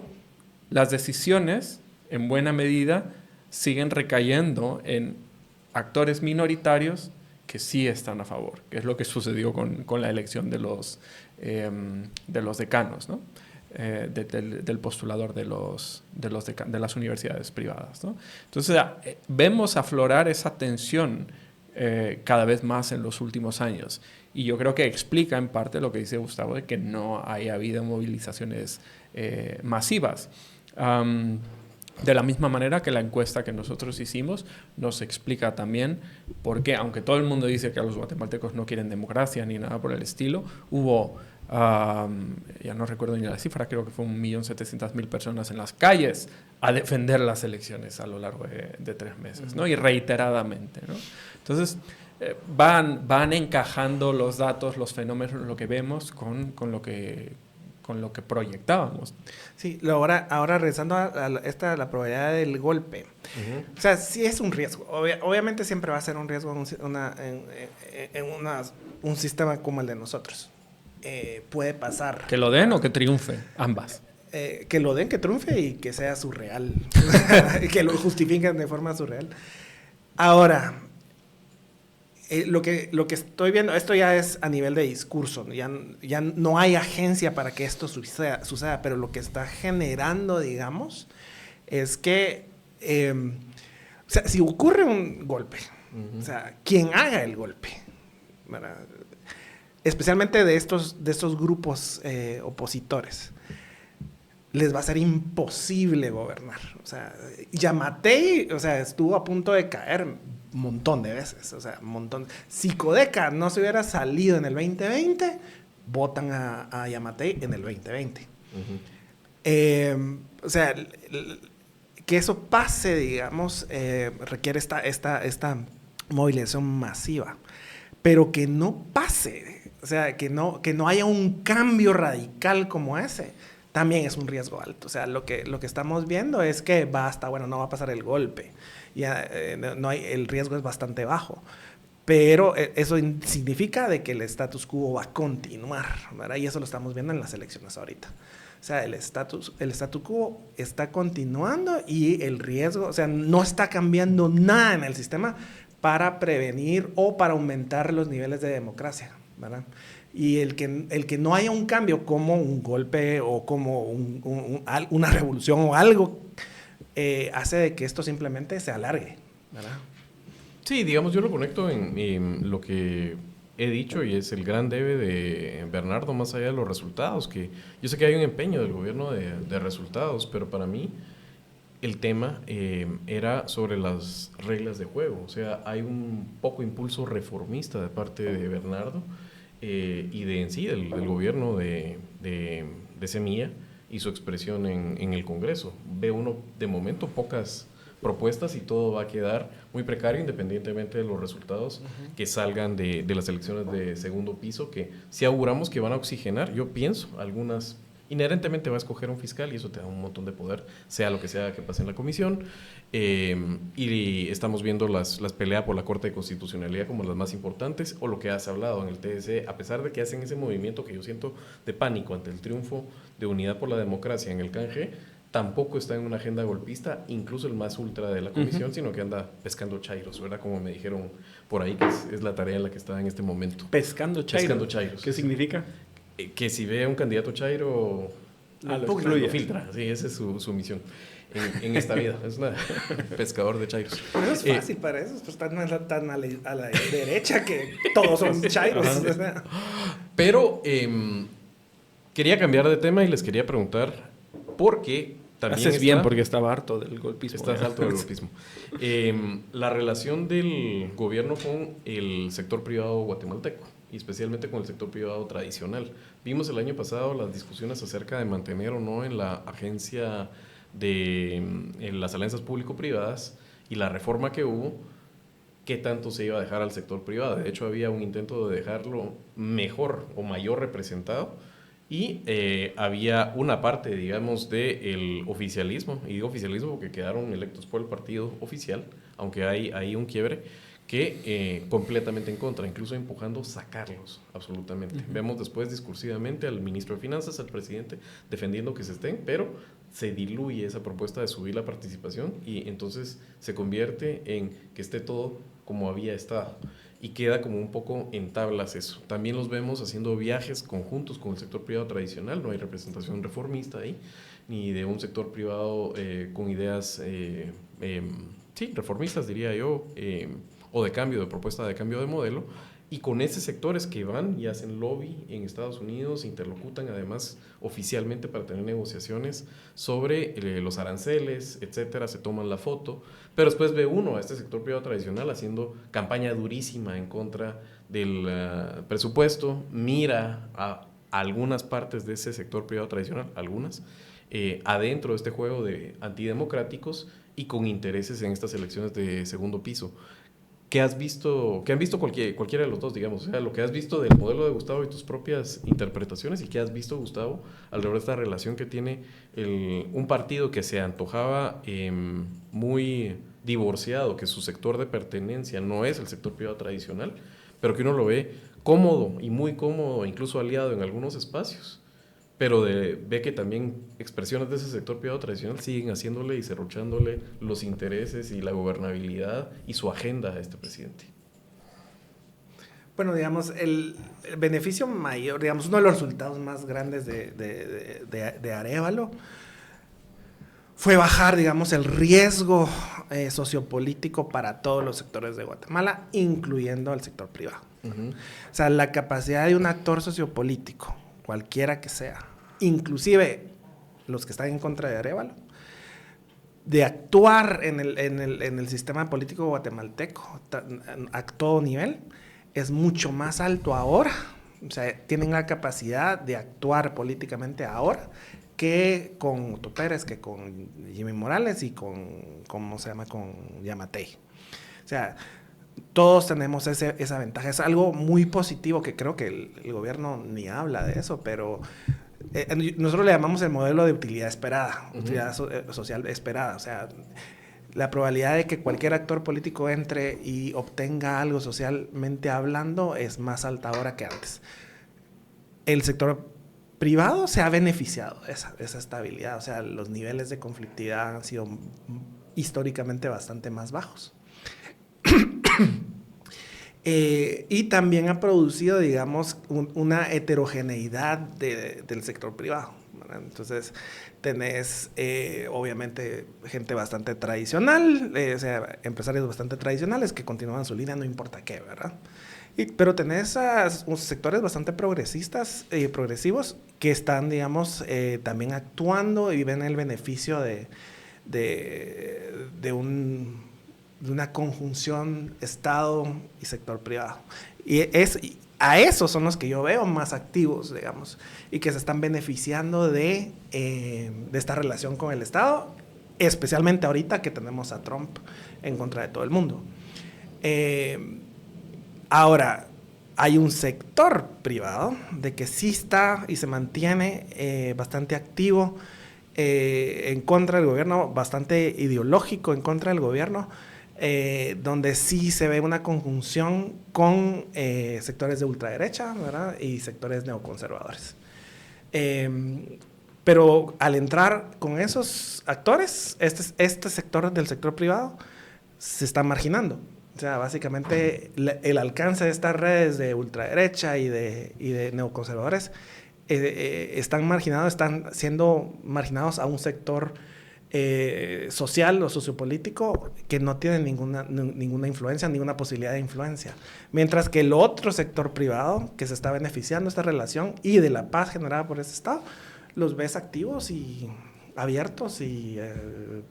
[SPEAKER 3] las decisiones, en buena medida, siguen recayendo en actores minoritarios que sí están a favor, que es lo que sucedió con la elección de los decanos, ¿no? Del postulador de las universidades privadas, ¿no? Entonces vemos aflorar esa tensión cada vez más en los últimos años, y yo creo que explica en parte lo que dice Gustavo, de que no haya habido movilizaciones masivas. De la misma manera que la encuesta que nosotros hicimos nos explica también por qué, aunque todo el mundo dice que los guatemaltecos no quieren democracia ni nada por el estilo, hubo, ya no recuerdo ni la cifra, creo que fue 1.700.000 personas en las calles a defender las elecciones a lo largo de 3 meses, ¿no? Y reiteradamente, ¿no? Entonces, van encajando los datos, los fenómenos, lo que vemos con lo que proyectábamos.
[SPEAKER 4] Sí, ahora regresando a la probabilidad del golpe. O sea, sí es un riesgo. Obviamente siempre va a ser un riesgo en un sistema como el de nosotros. Puede pasar.
[SPEAKER 3] Que lo den o que triunfe, ambas.
[SPEAKER 4] Que lo den, que triunfe y que sea surreal. Que lo justifiquen de forma surreal. Ahora, lo que estoy viendo, esto ya es a nivel de discurso, ya no hay agencia para que esto suceda, pero lo que está generando, digamos, es que, o sea, si ocurre un golpe, o sea, quien haga el golpe, ¿verdad? Especialmente de estos grupos opositores, les va a ser imposible gobernar. O sea, Yamatei, o sea, estuvo a punto de caer un montón de veces. O sea, un montón. Si Codeca no se hubiera salido en el 2020, votan a Yamatei en el 2020. O sea, que eso pase, digamos, requiere esta movilización masiva. Pero que no pase, o sea, que no haya un cambio radical como ese, también es un riesgo alto. O sea, lo que estamos viendo es que no va a pasar el golpe. Ya, el riesgo es bastante bajo. Pero eso significa de que el status quo va a continuar, ¿verdad? Y eso lo estamos viendo en las elecciones ahorita. O sea, el status quo está continuando y el riesgo, o sea, no está cambiando nada en el sistema para prevenir o para aumentar los niveles de democracia, ¿verdad? Y el que no haya un cambio como un golpe o como una revolución o algo, hace de que esto simplemente se alargue, ¿verdad?
[SPEAKER 1] Sí, digamos, yo lo conecto en lo que he dicho y es el gran debe de Bernardo, más allá de los resultados, que yo sé que hay un empeño del gobierno de resultados, pero para mí el tema era sobre las reglas de juego. O sea, hay un poco impulso reformista de parte de Bernardo y de en sí del gobierno de Semilla y su expresión en el Congreso. Ve uno de momento pocas propuestas y todo va a quedar muy precario independientemente de los resultados que salgan de las elecciones de segundo piso, que si auguramos que van a oxigenar, yo pienso, algunas inherentemente va a escoger un fiscal y eso te da un montón de poder, sea lo que sea que pase en la comisión, y estamos viendo las peleas por la Corte de Constitucionalidad como las más importantes, o lo que has hablado en el TSE, a pesar de que hacen ese movimiento que yo siento de pánico ante el triunfo de Unidad por la Democracia en el canje, tampoco está en una agenda golpista, incluso el más ultra de la comisión, sino que anda pescando chairos, ¿verdad? Como me dijeron por ahí, que es la tarea en la que está en este momento.
[SPEAKER 3] Pescando chairos.
[SPEAKER 1] ¿Qué
[SPEAKER 3] significa?
[SPEAKER 1] Que si ve a un candidato chairo, lo filtra. Sí, esa es su misión en esta vida. Es un pescador de chairos.
[SPEAKER 4] Pero es fácil para eso. Pues tan a la derecha que todos son chairos.
[SPEAKER 1] Pero quería cambiar de tema y les quería preguntar por qué también
[SPEAKER 3] haces bien porque estaba harto del golpismo.
[SPEAKER 1] Estás harto del golpismo. La relación del gobierno con el sector privado guatemalteco y especialmente con el sector privado tradicional. Vimos el año pasado las discusiones acerca de mantener o no en la agencia de en las alianzas público-privadas y la reforma que hubo, qué tanto se iba a dejar al sector privado. De hecho, había un intento de dejarlo mejor o mayor representado y había una parte, digamos, del oficialismo, y digo oficialismo porque quedaron electos por el partido oficial, aunque hay ahí un quiebre, que completamente en contra, incluso empujando sacarlos, absolutamente. Vemos después discursivamente al ministro de Finanzas, al presidente, defendiendo que se estén, pero se diluye esa propuesta de subir la participación y entonces se convierte en que esté todo como había estado y queda como un poco en tablas eso. También los vemos haciendo viajes conjuntos con el sector privado tradicional, no hay representación reformista ahí, ni de un sector privado con ideas, sí, reformistas diría yo, o de cambio, de propuesta de cambio de modelo, y con esos sectores que van y hacen lobby en Estados Unidos, interlocutan además oficialmente para tener negociaciones sobre los aranceles, etcétera, se toman la foto, pero después ve uno a este sector privado tradicional haciendo campaña durísima en contra del presupuesto, mira a algunas partes de ese sector privado tradicional, algunas, adentro de este juego de antidemocráticos y con intereses en estas elecciones de segundo piso. ¿Qué has visto? ¿Qué han visto cualquiera de los dos, digamos? O sea, lo que has visto del modelo de Gustavo y tus propias interpretaciones, y qué has visto, Gustavo, alrededor de esta relación que tiene un partido que se antojaba muy divorciado, que su sector de pertenencia no es el sector privado tradicional, pero que uno lo ve cómodo y muy cómodo, incluso aliado en algunos espacios, pero ve que también expresiones de ese sector privado tradicional siguen haciéndole y serruchándole los intereses y la gobernabilidad y su agenda a este presidente.
[SPEAKER 4] Bueno, digamos, el beneficio mayor, digamos, uno de los resultados más grandes de Arévalo fue bajar, digamos, el riesgo sociopolítico para todos los sectores de Guatemala, incluyendo al sector privado. O sea, la capacidad de un actor sociopolítico, cualquiera que sea, inclusive los que están en contra de Arévalo, de actuar en el sistema político guatemalteco a todo nivel, es mucho más alto ahora. O sea, tienen la capacidad de actuar políticamente ahora que con Otto Pérez, que con Jimmy Morales y con Yamatei. O sea, todos tenemos esa ventaja. Es algo muy positivo que creo que el gobierno ni habla de eso, pero nosotros le llamamos el modelo de utilidad esperada, utilidad social esperada. O sea, la probabilidad de que cualquier actor político entre y obtenga algo socialmente hablando es más alta ahora que antes. El sector privado se ha beneficiado de esa estabilidad. O sea, los niveles de conflictividad han sido históricamente bastante más bajos. Y también ha producido, digamos, una heterogeneidad del sector privado, ¿verdad? Entonces, tenés, obviamente, gente bastante tradicional, o sea, empresarios bastante tradicionales que continúan su línea, no importa qué, ¿verdad? Pero tenés sectores bastante progresistas y progresivos que están, digamos, también actuando y ven el beneficio de una conjunción Estado y sector privado. Y a esos son los que yo veo más activos, digamos, y que se están beneficiando de esta relación con el Estado, especialmente ahorita que tenemos a Trump en contra de todo el mundo. Ahora, hay un sector privado de que sí está y se mantiene bastante activo en contra del gobierno, bastante ideológico en contra del gobierno, donde sí se ve una conjunción con sectores de ultraderecha, ¿verdad? Y sectores neoconservadores. Pero al entrar con esos actores, este sector del sector privado se está marginando. O sea, básicamente el alcance de estas redes de ultraderecha y de neoconservadores están siendo marginados a un sector social o sociopolítico que no tiene ninguna influencia, ninguna posibilidad de influencia. Mientras que el otro sector privado que se está beneficiando de esta relación y de la paz generada por ese Estado, los ves activos y abiertos y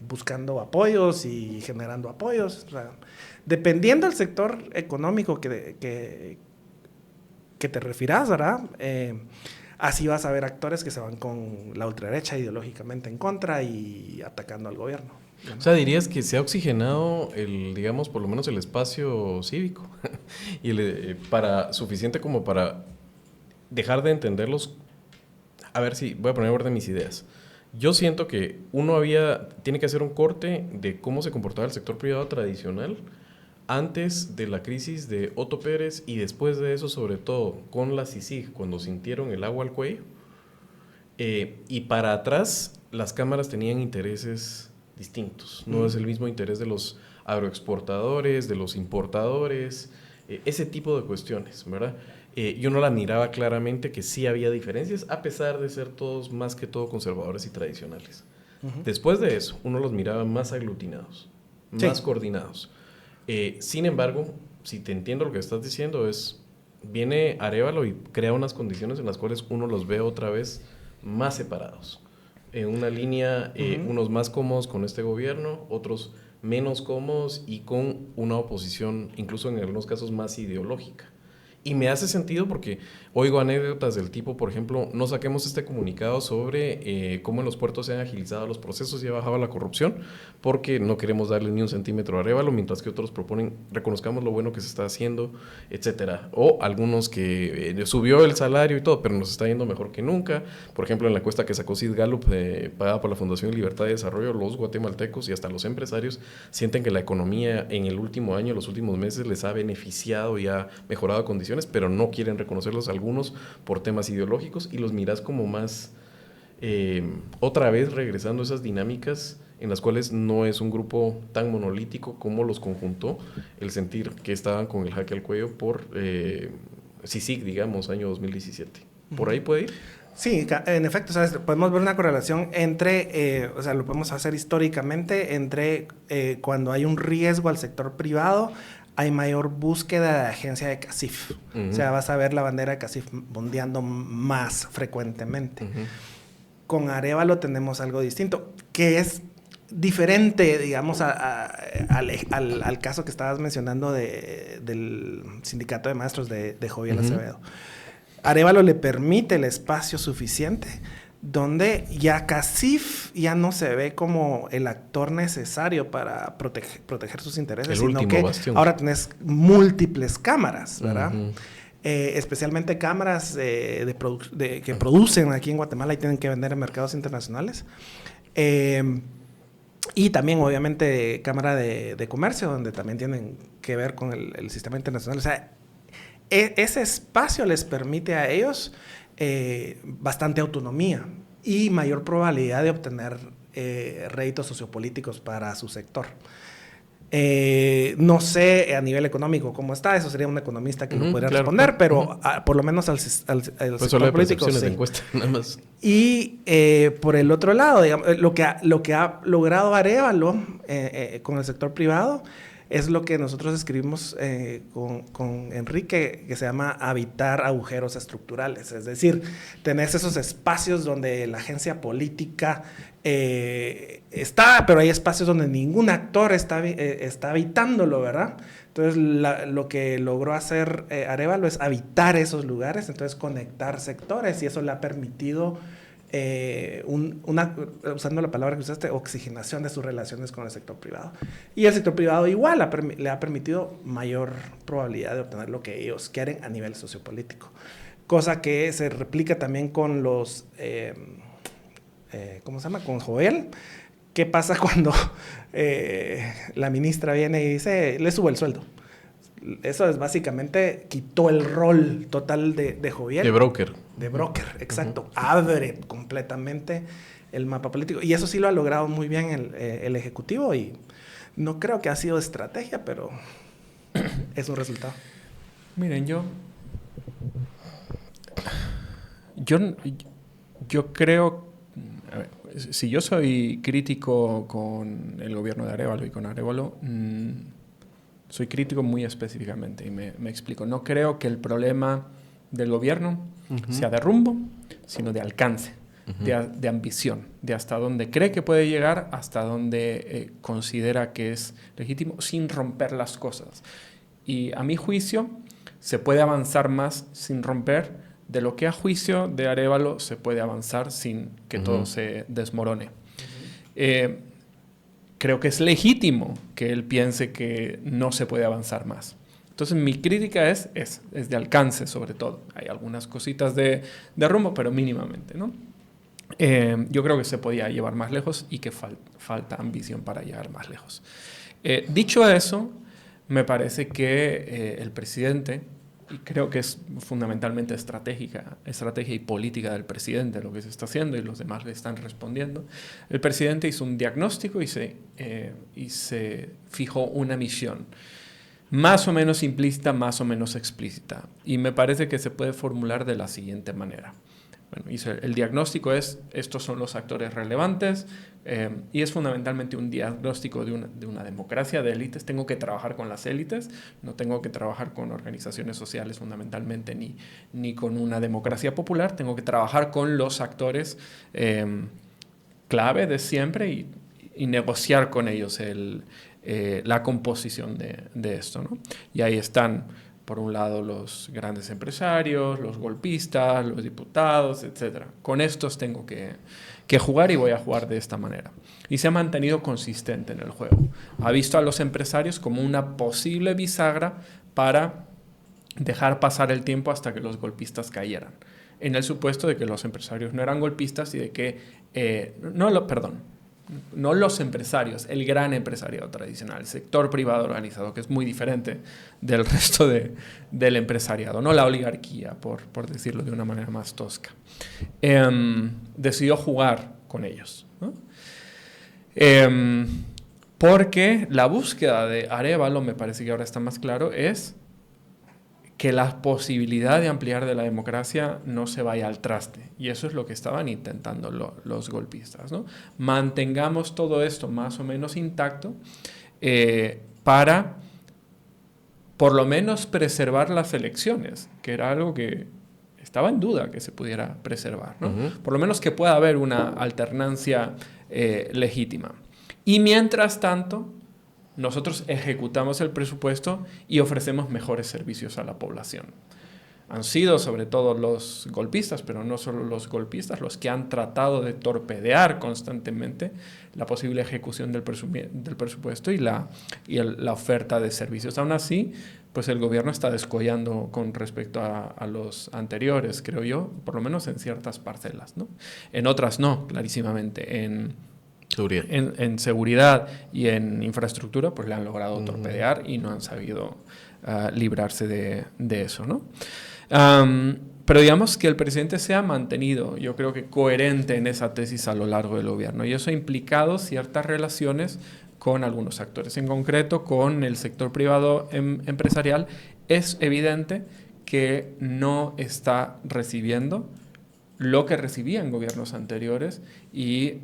[SPEAKER 4] buscando apoyos y generando apoyos. O sea, dependiendo del sector económico que te refieras, ¿verdad? Así vas a ver actores que se van con la ultraderecha ideológicamente en contra y atacando al gobierno, ¿no?
[SPEAKER 1] O sea, dirías que se ha oxigenado digamos, por lo menos el espacio cívico y suficiente como para dejar de entenderlos. A ver si voy a poner orden mis ideas. Yo siento que tiene que hacer un corte de cómo se comportaba el sector privado tradicional antes de la crisis de Otto Pérez y después de eso, sobre todo con la CICIG, cuando sintieron el agua al cuello. Y para atrás, las cámaras tenían intereses distintos. No es el mismo interés de los agroexportadores, de los importadores, ese tipo de cuestiones, ¿verdad? Yo no la miraba claramente que sí había diferencias, a pesar de ser todos más que todo conservadores y tradicionales. Después de eso, uno los miraba más aglutinados, más coordinados. Sin embargo, si te entiendo lo que estás diciendo, viene Arévalo y crea unas condiciones en las cuales uno los ve otra vez más separados. En una línea, unos más cómodos con este gobierno, otros menos cómodos y con una oposición, incluso en algunos casos, más ideológica. Y me hace sentido porque oigo anécdotas del tipo, por ejemplo, no saquemos este comunicado sobre cómo en los puertos se han agilizado los procesos y ha bajado la corrupción, porque no queremos darle ni un centímetro a Arévalo, mientras que otros proponen reconozcamos lo bueno que se está haciendo, etcétera. O algunos que subió el salario y todo, pero nos está yendo mejor que nunca. Por ejemplo, en la encuesta que sacó Sid Gallup, pagada por la Fundación Libertad y Desarrollo, los guatemaltecos y hasta los empresarios sienten que la economía en el último año, los últimos meses, les ha beneficiado y ha mejorado condiciones, pero no quieren reconocerlos algunos por temas ideológicos y los miras como más otra vez regresando a esas dinámicas en las cuales no es un grupo tan monolítico como los conjuntó el sentir que estaban con el jaque al cuello por CICIG, digamos, año 2017. ¿Por ahí puede ir?
[SPEAKER 4] Sí, en efecto, ¿sabes? Podemos ver una correlación entre, o sea, lo podemos hacer históricamente, entre cuando hay un riesgo al sector privado, hay mayor búsqueda de agencia de CACIF. O sea, vas a ver la bandera de CACIF bondeando más frecuentemente. Con Arévalo tenemos algo distinto, que es diferente, digamos, al caso que estabas mencionando del sindicato de maestros de Joviel Acevedo. Arévalo le permite el espacio suficiente donde ya CACIF ya no se ve como el actor necesario para proteger sus intereses, sino que bastión. Ahora tenés múltiples cámaras, ¿verdad? Especialmente cámaras que producen aquí en Guatemala y tienen que vender en mercados internacionales. Y también, obviamente, Cámara de Comercio, donde también tienen que ver con el sistema internacional. O sea, ese espacio les permite a ellos bastante autonomía y mayor probabilidad de obtener réditos sociopolíticos para su sector. No sé a nivel económico cómo está, eso sería un economista que lo podría responder, pero por lo menos al sector político sí.
[SPEAKER 1] Encuesta, nada más.
[SPEAKER 4] Y por el otro lado, digamos, lo que ha logrado Arévalo con el sector privado es lo que nosotros escribimos con Enrique, que se llama habitar agujeros estructurales. Es decir, tenés esos espacios donde la agencia política está, pero hay espacios donde ningún actor está habitándolo, ¿verdad? Entonces, lo que logró hacer Arévalo es habitar esos lugares, entonces conectar sectores, y eso le ha permitido usando la palabra que usaste, oxigenación de sus relaciones con el sector privado. Y el sector privado igual le ha permitido mayor probabilidad de obtener lo que ellos quieren a nivel sociopolítico. Cosa que se replica también con los, ¿cómo se llama? Con Joel. ¿Qué pasa cuando la ministra viene y dice, le subo el sueldo? Eso es básicamente, quitó el rol total de Joviel.
[SPEAKER 1] De broker.
[SPEAKER 4] De broker, exacto. Abre completamente el mapa político. Y eso sí lo ha logrado muy bien el Ejecutivo, y no creo que ha sido estrategia, pero es un resultado.
[SPEAKER 3] Miren, yo creo, a ver, si yo soy crítico con el gobierno de Arévalo y con Arévalo, soy crítico muy específicamente, y me explico. No creo que el problema del gobierno sea de rumbo, sino de alcance, de ambición, de hasta dónde cree que puede llegar, hasta dónde considera que es legítimo, sin romper las cosas. Y a mi juicio, se puede avanzar más sin romper de lo que a juicio de Arévalo se puede avanzar sin que todo se desmorone. Creo que es legítimo que él piense que no se puede avanzar más. Entonces, mi crítica es de alcance, sobre todo. Hay algunas cositas de rumbo, pero mínimamente, ¿no? Yo creo que se podía llevar más lejos y que falta ambición para llegar más lejos. Dicho eso, me parece que el presidente, y creo que es fundamentalmente estrategia y política del presidente lo que se está haciendo, y los demás le están respondiendo. El presidente hizo un diagnóstico y se fijó una misión, más o menos implícita, más o menos explícita. Y me parece que se puede formular de la siguiente manera. Bueno, el diagnóstico es, estos son los actores relevantes, y es fundamentalmente un diagnóstico de una democracia de élites. Tengo que trabajar con las élites, no tengo que trabajar con organizaciones sociales fundamentalmente, ni con una democracia popular. Tengo que trabajar con los actores clave de siempre y negociar con ellos la composición de esto, ¿no? Y ahí están, por un lado, los grandes empresarios, los golpistas, los diputados, etc. Con estos tengo que jugar, y voy a jugar de esta manera. Y se ha mantenido consistente en el juego. Ha visto a los empresarios como una posible bisagra para dejar pasar el tiempo hasta que los golpistas cayeran. En el supuesto de que los empresarios no eran golpistas y de que... no los empresarios, el gran empresariado tradicional, el sector privado organizado, que es muy diferente del resto del empresariado, no la oligarquía, por decirlo de una manera más tosca. Decidió jugar con ellos, ¿no? Porque la búsqueda de Arévalo, me parece que ahora está más claro, es que la posibilidad de ampliar de la democracia no se vaya al traste. Y eso es lo que estaban intentando los golpistas, ¿no? Mantengamos todo esto más o menos intacto para, por lo menos, preservar las elecciones, que era algo que estaba en duda que se pudiera preservar, ¿no? Por lo menos que pueda haber una alternancia legítima. Y mientras tanto, nosotros ejecutamos el presupuesto y ofrecemos mejores servicios a la población. Han sido sobre todo los golpistas, pero no solo los golpistas, los que han tratado de torpedear constantemente la posible ejecución del presupuesto y la oferta de servicios. Aún así, pues el gobierno está descollando con respecto a los anteriores, creo yo, por lo menos en ciertas parcelas, ¿no? En otras no, clarísimamente. En seguridad y en infraestructura, pues le han logrado torpedear y no han sabido librarse de eso, ¿no? Pero digamos que el presidente se ha mantenido, yo creo que coherente en esa tesis a lo largo del gobierno, y eso ha implicado ciertas relaciones con algunos actores, en concreto con el sector privado empresarial. Es evidente que no está recibiendo lo que recibía en gobiernos anteriores y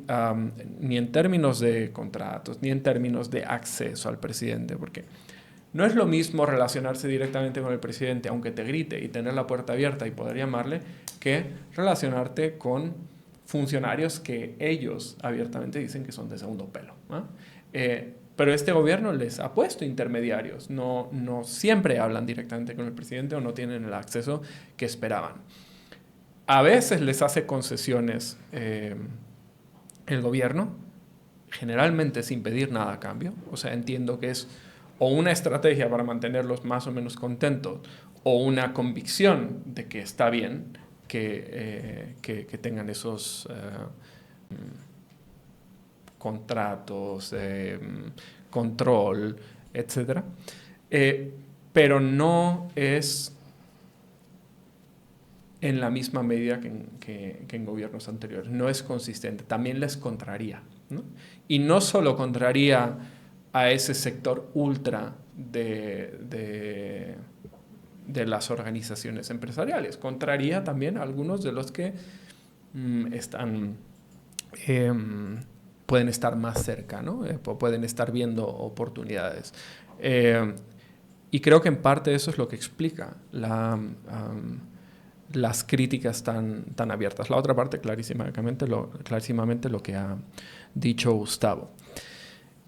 [SPEAKER 3] ni en términos de contratos, ni en términos de acceso al presidente, porque no es lo mismo relacionarse directamente con el presidente, aunque te grite, y tener la puerta abierta y poder llamarle, que relacionarte con funcionarios que ellos abiertamente dicen que son de segundo pelo, ¿no? Pero este gobierno les ha puesto intermediarios, no siempre hablan directamente con el presidente o no tienen el acceso que esperaban. A veces les hace concesiones el gobierno, generalmente sin pedir nada a cambio. O sea, entiendo que es o una estrategia para mantenerlos más o menos contentos o una convicción de que está bien que tengan esos contratos, control, etc. Pero no es en la misma medida que en gobiernos anteriores. No es consistente. También les contraría, ¿no? Y no solo contraría a ese sector ultra de las organizaciones empresariales, contraría también a algunos de los que pueden estar más cerca, ¿no? Pueden estar viendo oportunidades. Y creo que en parte eso es lo que explica las críticas tan abiertas. La otra parte, clarísimamente lo que ha dicho Gustavo.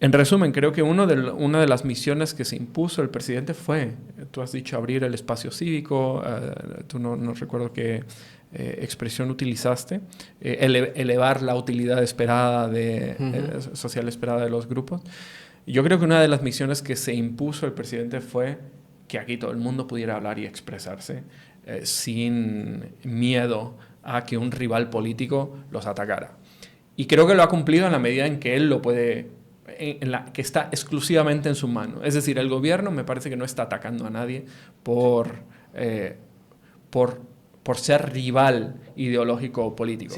[SPEAKER 3] En resumen, creo que una de las misiones que se impuso el presidente fue, tú has dicho, abrir el espacio cívico, tú no recuerdo qué expresión utilizaste, elevar la utilidad esperada social esperada de los grupos. Yo creo que una de las misiones que se impuso el presidente fue que aquí todo el mundo pudiera hablar y expresarse sin miedo a que un rival político los atacara. Y creo que lo ha cumplido en la medida en que él lo puede, que está exclusivamente en su mano. Es decir, el gobierno me parece que no está atacando a nadie por ser rival ideológico o político.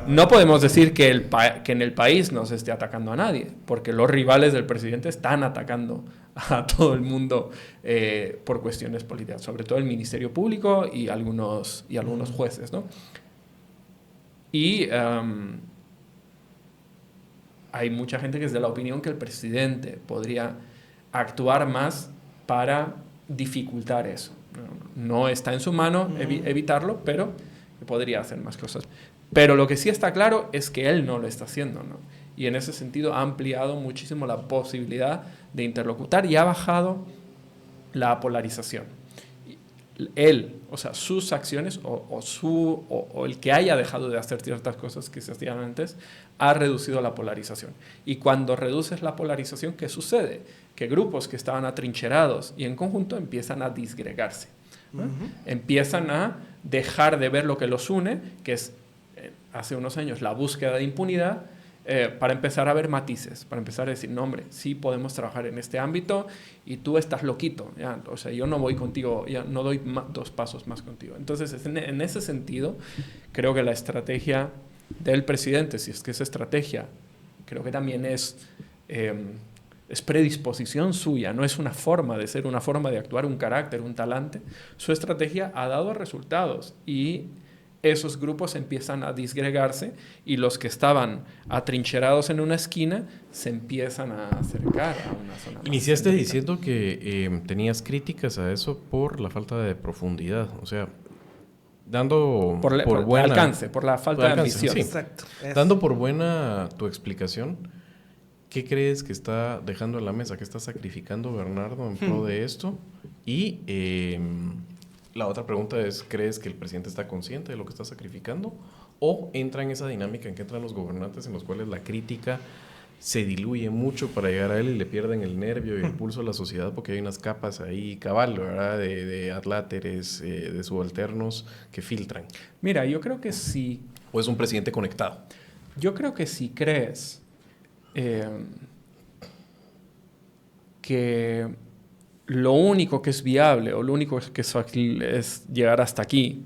[SPEAKER 3] No podemos decir que en el país no se esté atacando a nadie, porque los rivales del presidente están atacando a todo el mundo por cuestiones políticas, sobre todo el Ministerio Público y algunos jueces, ¿no? Y hay mucha gente que es de la opinión que el presidente podría actuar más para dificultar eso. No está en su mano evitarlo, pero podría hacer más cosas. Pero lo que sí está claro es que él no lo está haciendo, ¿no? Y en ese sentido ha ampliado muchísimo la posibilidad de interlocutar y ha bajado la polarización. Él, o sea, sus acciones o el que haya dejado de hacer ciertas cosas que se hacían antes, ha reducido la polarización. Y cuando reduces la polarización, ¿qué sucede? Que grupos que estaban atrincherados y en conjunto empiezan a disgregarse, ¿no? Empiezan a dejar de ver lo que los une, que es hace unos años la búsqueda de impunidad, para empezar a ver matices, para empezar a decir, no hombre, sí podemos trabajar en este ámbito y tú estás loquito, ¿ya? O sea, yo no voy contigo, ya no doy dos pasos más contigo. Entonces, en ese sentido, creo que la estrategia del presidente, si es que esa estrategia, creo que también es predisposición suya, no es una forma de ser, una forma de actuar, un carácter, un talante. Su estrategia ha dado resultados y esos grupos empiezan a disgregarse y los que estaban atrincherados en una esquina se empiezan a acercar a una zona.
[SPEAKER 1] Iniciaste diciendo que tenías críticas a eso por la falta de profundidad. O sea, dando
[SPEAKER 3] por
[SPEAKER 1] buena...
[SPEAKER 3] alcance, por la falta de ambición.
[SPEAKER 1] Sí.
[SPEAKER 4] Exacto.
[SPEAKER 1] Dando por buena tu explicación, ¿qué crees que está dejando en la mesa? ¿Qué está sacrificando Bernardo en pro de esto? Y la otra pregunta es, ¿crees que el presidente está consciente de lo que está sacrificando? ¿O entra en esa dinámica en que entran los gobernantes en los cuales la crítica se diluye mucho para llegar a él y le pierden el nervio y el pulso a la sociedad porque hay unas capas ahí cabal, ¿verdad? De adláteres, de subalternos que filtran?
[SPEAKER 3] Mira, yo creo que sí.
[SPEAKER 1] ¿O es un presidente conectado?
[SPEAKER 3] Yo creo que si crees que lo único que es viable o lo único que es factible es llegar hasta aquí,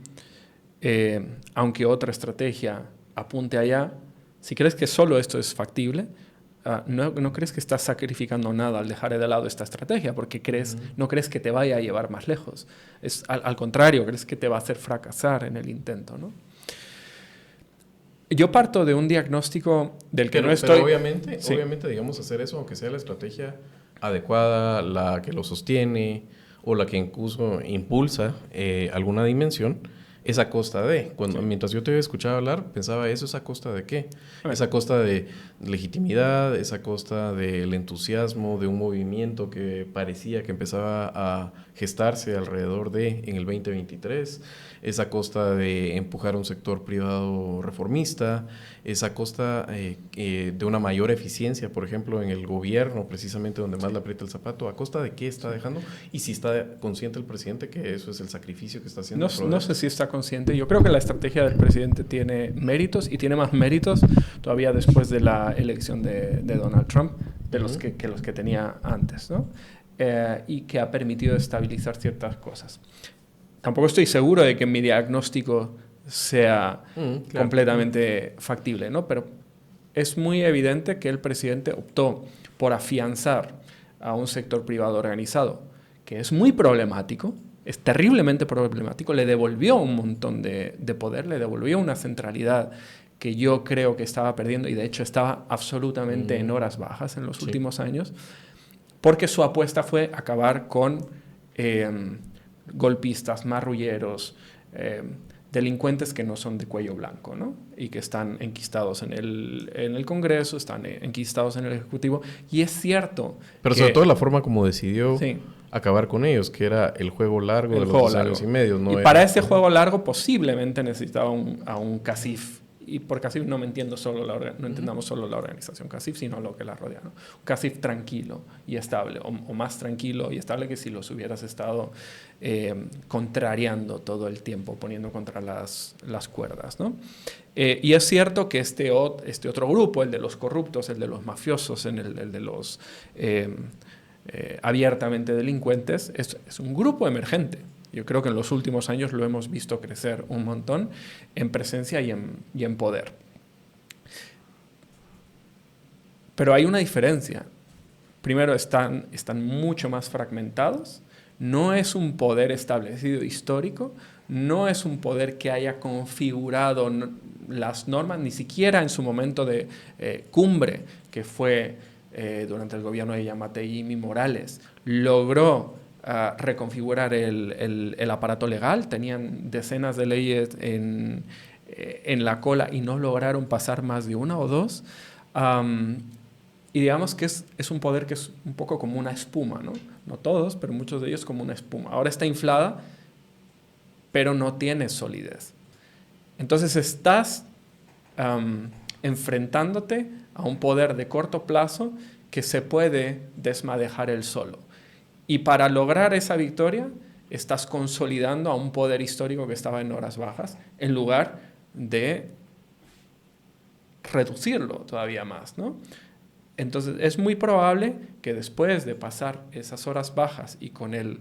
[SPEAKER 3] aunque otra estrategia apunte allá, si crees que solo esto es factible, no crees que estás sacrificando nada al dejar de lado esta estrategia, porque no crees que te vaya a llevar más lejos. Al contrario, crees que te va a hacer fracasar en el intento, ¿no? Yo parto de un diagnóstico del que no estoy...
[SPEAKER 1] Pero obviamente, digamos, hacer eso, aunque sea la estrategia adecuada, la que lo sostiene o la que incluso impulsa alguna dimensión, es a costa de. Mientras yo te escuchaba hablar, pensaba, ¿eso es a costa de qué? Es a costa de legitimidad, es a costa del entusiasmo de un movimiento que parecía que empezaba a gestarse alrededor en el 2023, es a costa de empujar un sector privado reformista, es a costa de una mayor eficiencia, por ejemplo, en el gobierno, precisamente donde más le aprieta el zapato. ¿A costa de qué está dejando? Y si está consciente el presidente que eso es el sacrificio que está haciendo.
[SPEAKER 3] No sé si está consciente. Yo creo que la estrategia del presidente tiene méritos y tiene más méritos todavía después de la elección de Donald Trump de los que tenía antes, ¿no? Y que ha permitido estabilizar ciertas cosas. Tampoco estoy seguro de que mi diagnóstico sea completamente factible, ¿no? Pero es muy evidente que el presidente optó por afianzar a un sector privado organizado, que es muy problemático, es terriblemente problemático, le devolvió un montón de poder, le devolvió una centralidad que yo creo que estaba perdiendo y de hecho estaba absolutamente en horas bajas en los últimos años, porque su apuesta fue acabar con golpistas, marrulleros, delincuentes que no son de cuello blanco, ¿no? Y que están enquistados en el Congreso, están enquistados en el Ejecutivo. Y es cierto.
[SPEAKER 1] Pero sobre todo la forma como decidió
[SPEAKER 3] sí,
[SPEAKER 1] acabar con ellos, que era el juego largo de los 2 años y medio. ¿No?
[SPEAKER 3] Y para ese juego largo posiblemente necesitaba a un CACIF. Y por CACIF no entendamos solo la organización CACIF, sino lo que la rodea, ¿no? Un CACIF tranquilo y estable, o más tranquilo y estable que si los hubieras estado contrariando todo el tiempo, poniendo contra las cuerdas, ¿no? Y es cierto que este otro grupo, el de los corruptos, el de los mafiosos, el de los abiertamente delincuentes, es un grupo emergente. Yo creo que en los últimos años lo hemos visto crecer un montón en presencia y en poder. Pero hay una diferencia. Primero, están mucho más fragmentados. No es un poder establecido histórico. No es un poder que haya configurado las normas, ni siquiera en su momento de cumbre, que fue durante el gobierno de Yamatei y Morales. Logró reconfigurar el aparato legal, tenían decenas de leyes en la cola y no lograron pasar más de una o dos. Y digamos que es un poder que es un poco como una espuma, ¿no? No todos, pero muchos de ellos como una espuma. Ahora está inflada, pero no tiene solidez. Entonces estás enfrentándote a un poder de corto plazo que se puede desmadejar él solo. Y para lograr esa victoria, estás consolidando a un poder histórico que estaba en horas bajas, en lugar de reducirlo todavía más, ¿no? Entonces, es muy probable que después de pasar esas horas bajas y con el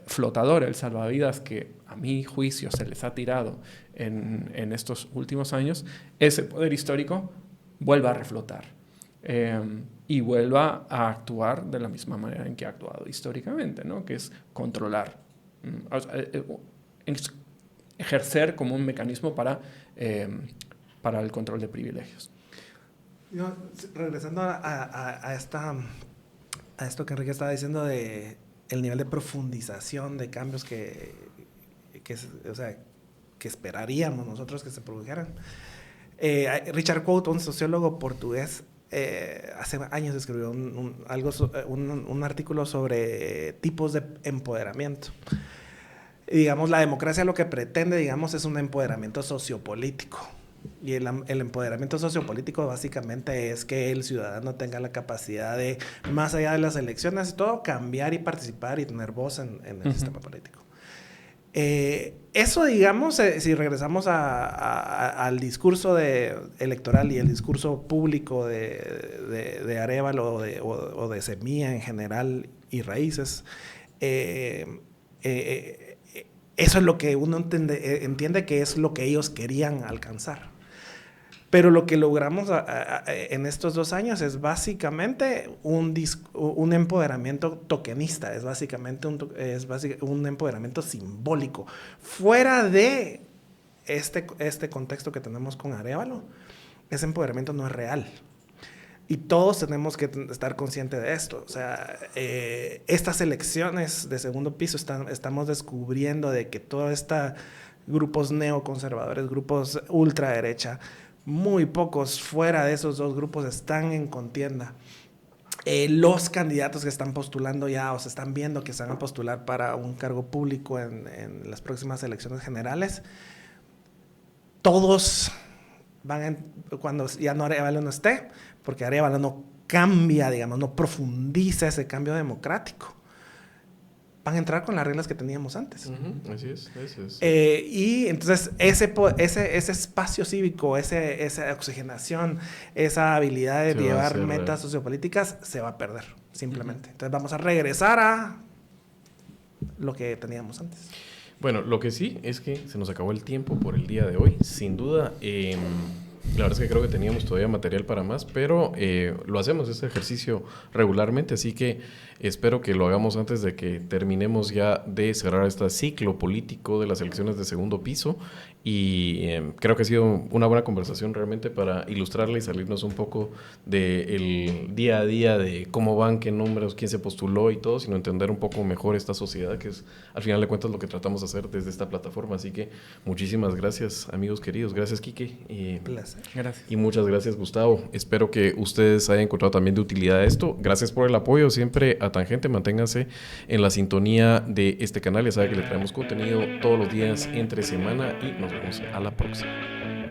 [SPEAKER 3] flotador, el salvavidas que a mi juicio se les ha tirado en estos últimos años, ese poder histórico vuelva a reflotar. Y vuelva a actuar de la misma manera en que ha actuado históricamente, ¿no? Que es controlar, ejercer como un mecanismo para el control de privilegios.
[SPEAKER 4] Regresando a esto que Enrique estaba diciendo de el nivel de profundización de cambios que que esperaríamos nosotros que se produjeran. Richard Couto, un sociólogo portugués, hace años escribió un artículo sobre tipos de empoderamiento. Y, digamos, la democracia lo que pretende, digamos, es un empoderamiento sociopolítico. Y el empoderamiento sociopolítico básicamente es que el ciudadano tenga la capacidad de, más allá de las elecciones y todo, cambiar y participar y tener voz en el sistema político. Eso, digamos, si regresamos al discurso electoral y el discurso público de Arévalo o de Semilla en general y Raíces, eso es lo que uno entiende que es lo que ellos querían alcanzar. Pero lo que logramos en estos 2 años es básicamente un empoderamiento tokenista, es básicamente un empoderamiento simbólico. Fuera de este contexto que tenemos con Arévalo, ese empoderamiento no es real. Y todos tenemos que estar conscientes de esto. O sea, estas elecciones de segundo piso estamos descubriendo de que todos estos grupos neoconservadores, grupos ultraderecha, muy pocos fuera de esos 2 grupos están en contienda. Los candidatos que están postulando ya o se están viendo que se van a postular para un cargo público en las próximas elecciones generales, todos cuando ya no Arévalo no esté, porque Arévalo no cambia, digamos, no profundiza ese cambio democrático, van a entrar con las reglas que teníamos antes.
[SPEAKER 1] Así es.
[SPEAKER 4] Y entonces ese espacio cívico, esa oxigenación, esa habilidad de llevar metas sociopolíticas se va a perder, simplemente. Entonces vamos a regresar a lo que teníamos antes.
[SPEAKER 1] Bueno, lo que sí es que se nos acabó el tiempo por el día de hoy. Sin duda, la verdad es que creo que teníamos todavía material para más, pero lo hacemos este ejercicio regularmente, así que espero que lo hagamos antes de que terminemos ya de cerrar este ciclo político de las elecciones de segundo piso. Y creo que ha sido una buena conversación realmente para ilustrarla y salirnos un poco del día a día de cómo van, qué números, quién se postuló y todo, sino entender un poco mejor esta sociedad, que es al final de cuentas lo que tratamos de hacer desde esta plataforma. Así que muchísimas gracias, amigos queridos. Gracias, Quique.
[SPEAKER 4] Placer.
[SPEAKER 3] Gracias.
[SPEAKER 1] Y muchas gracias, Gustavo. Espero que ustedes hayan encontrado también de utilidad esto. Gracias por el apoyo siempre a Tangente. Manténganse en la sintonía de este canal. Ya saben que le traemos contenido todos los días entre semana y nos vemos a la próxima.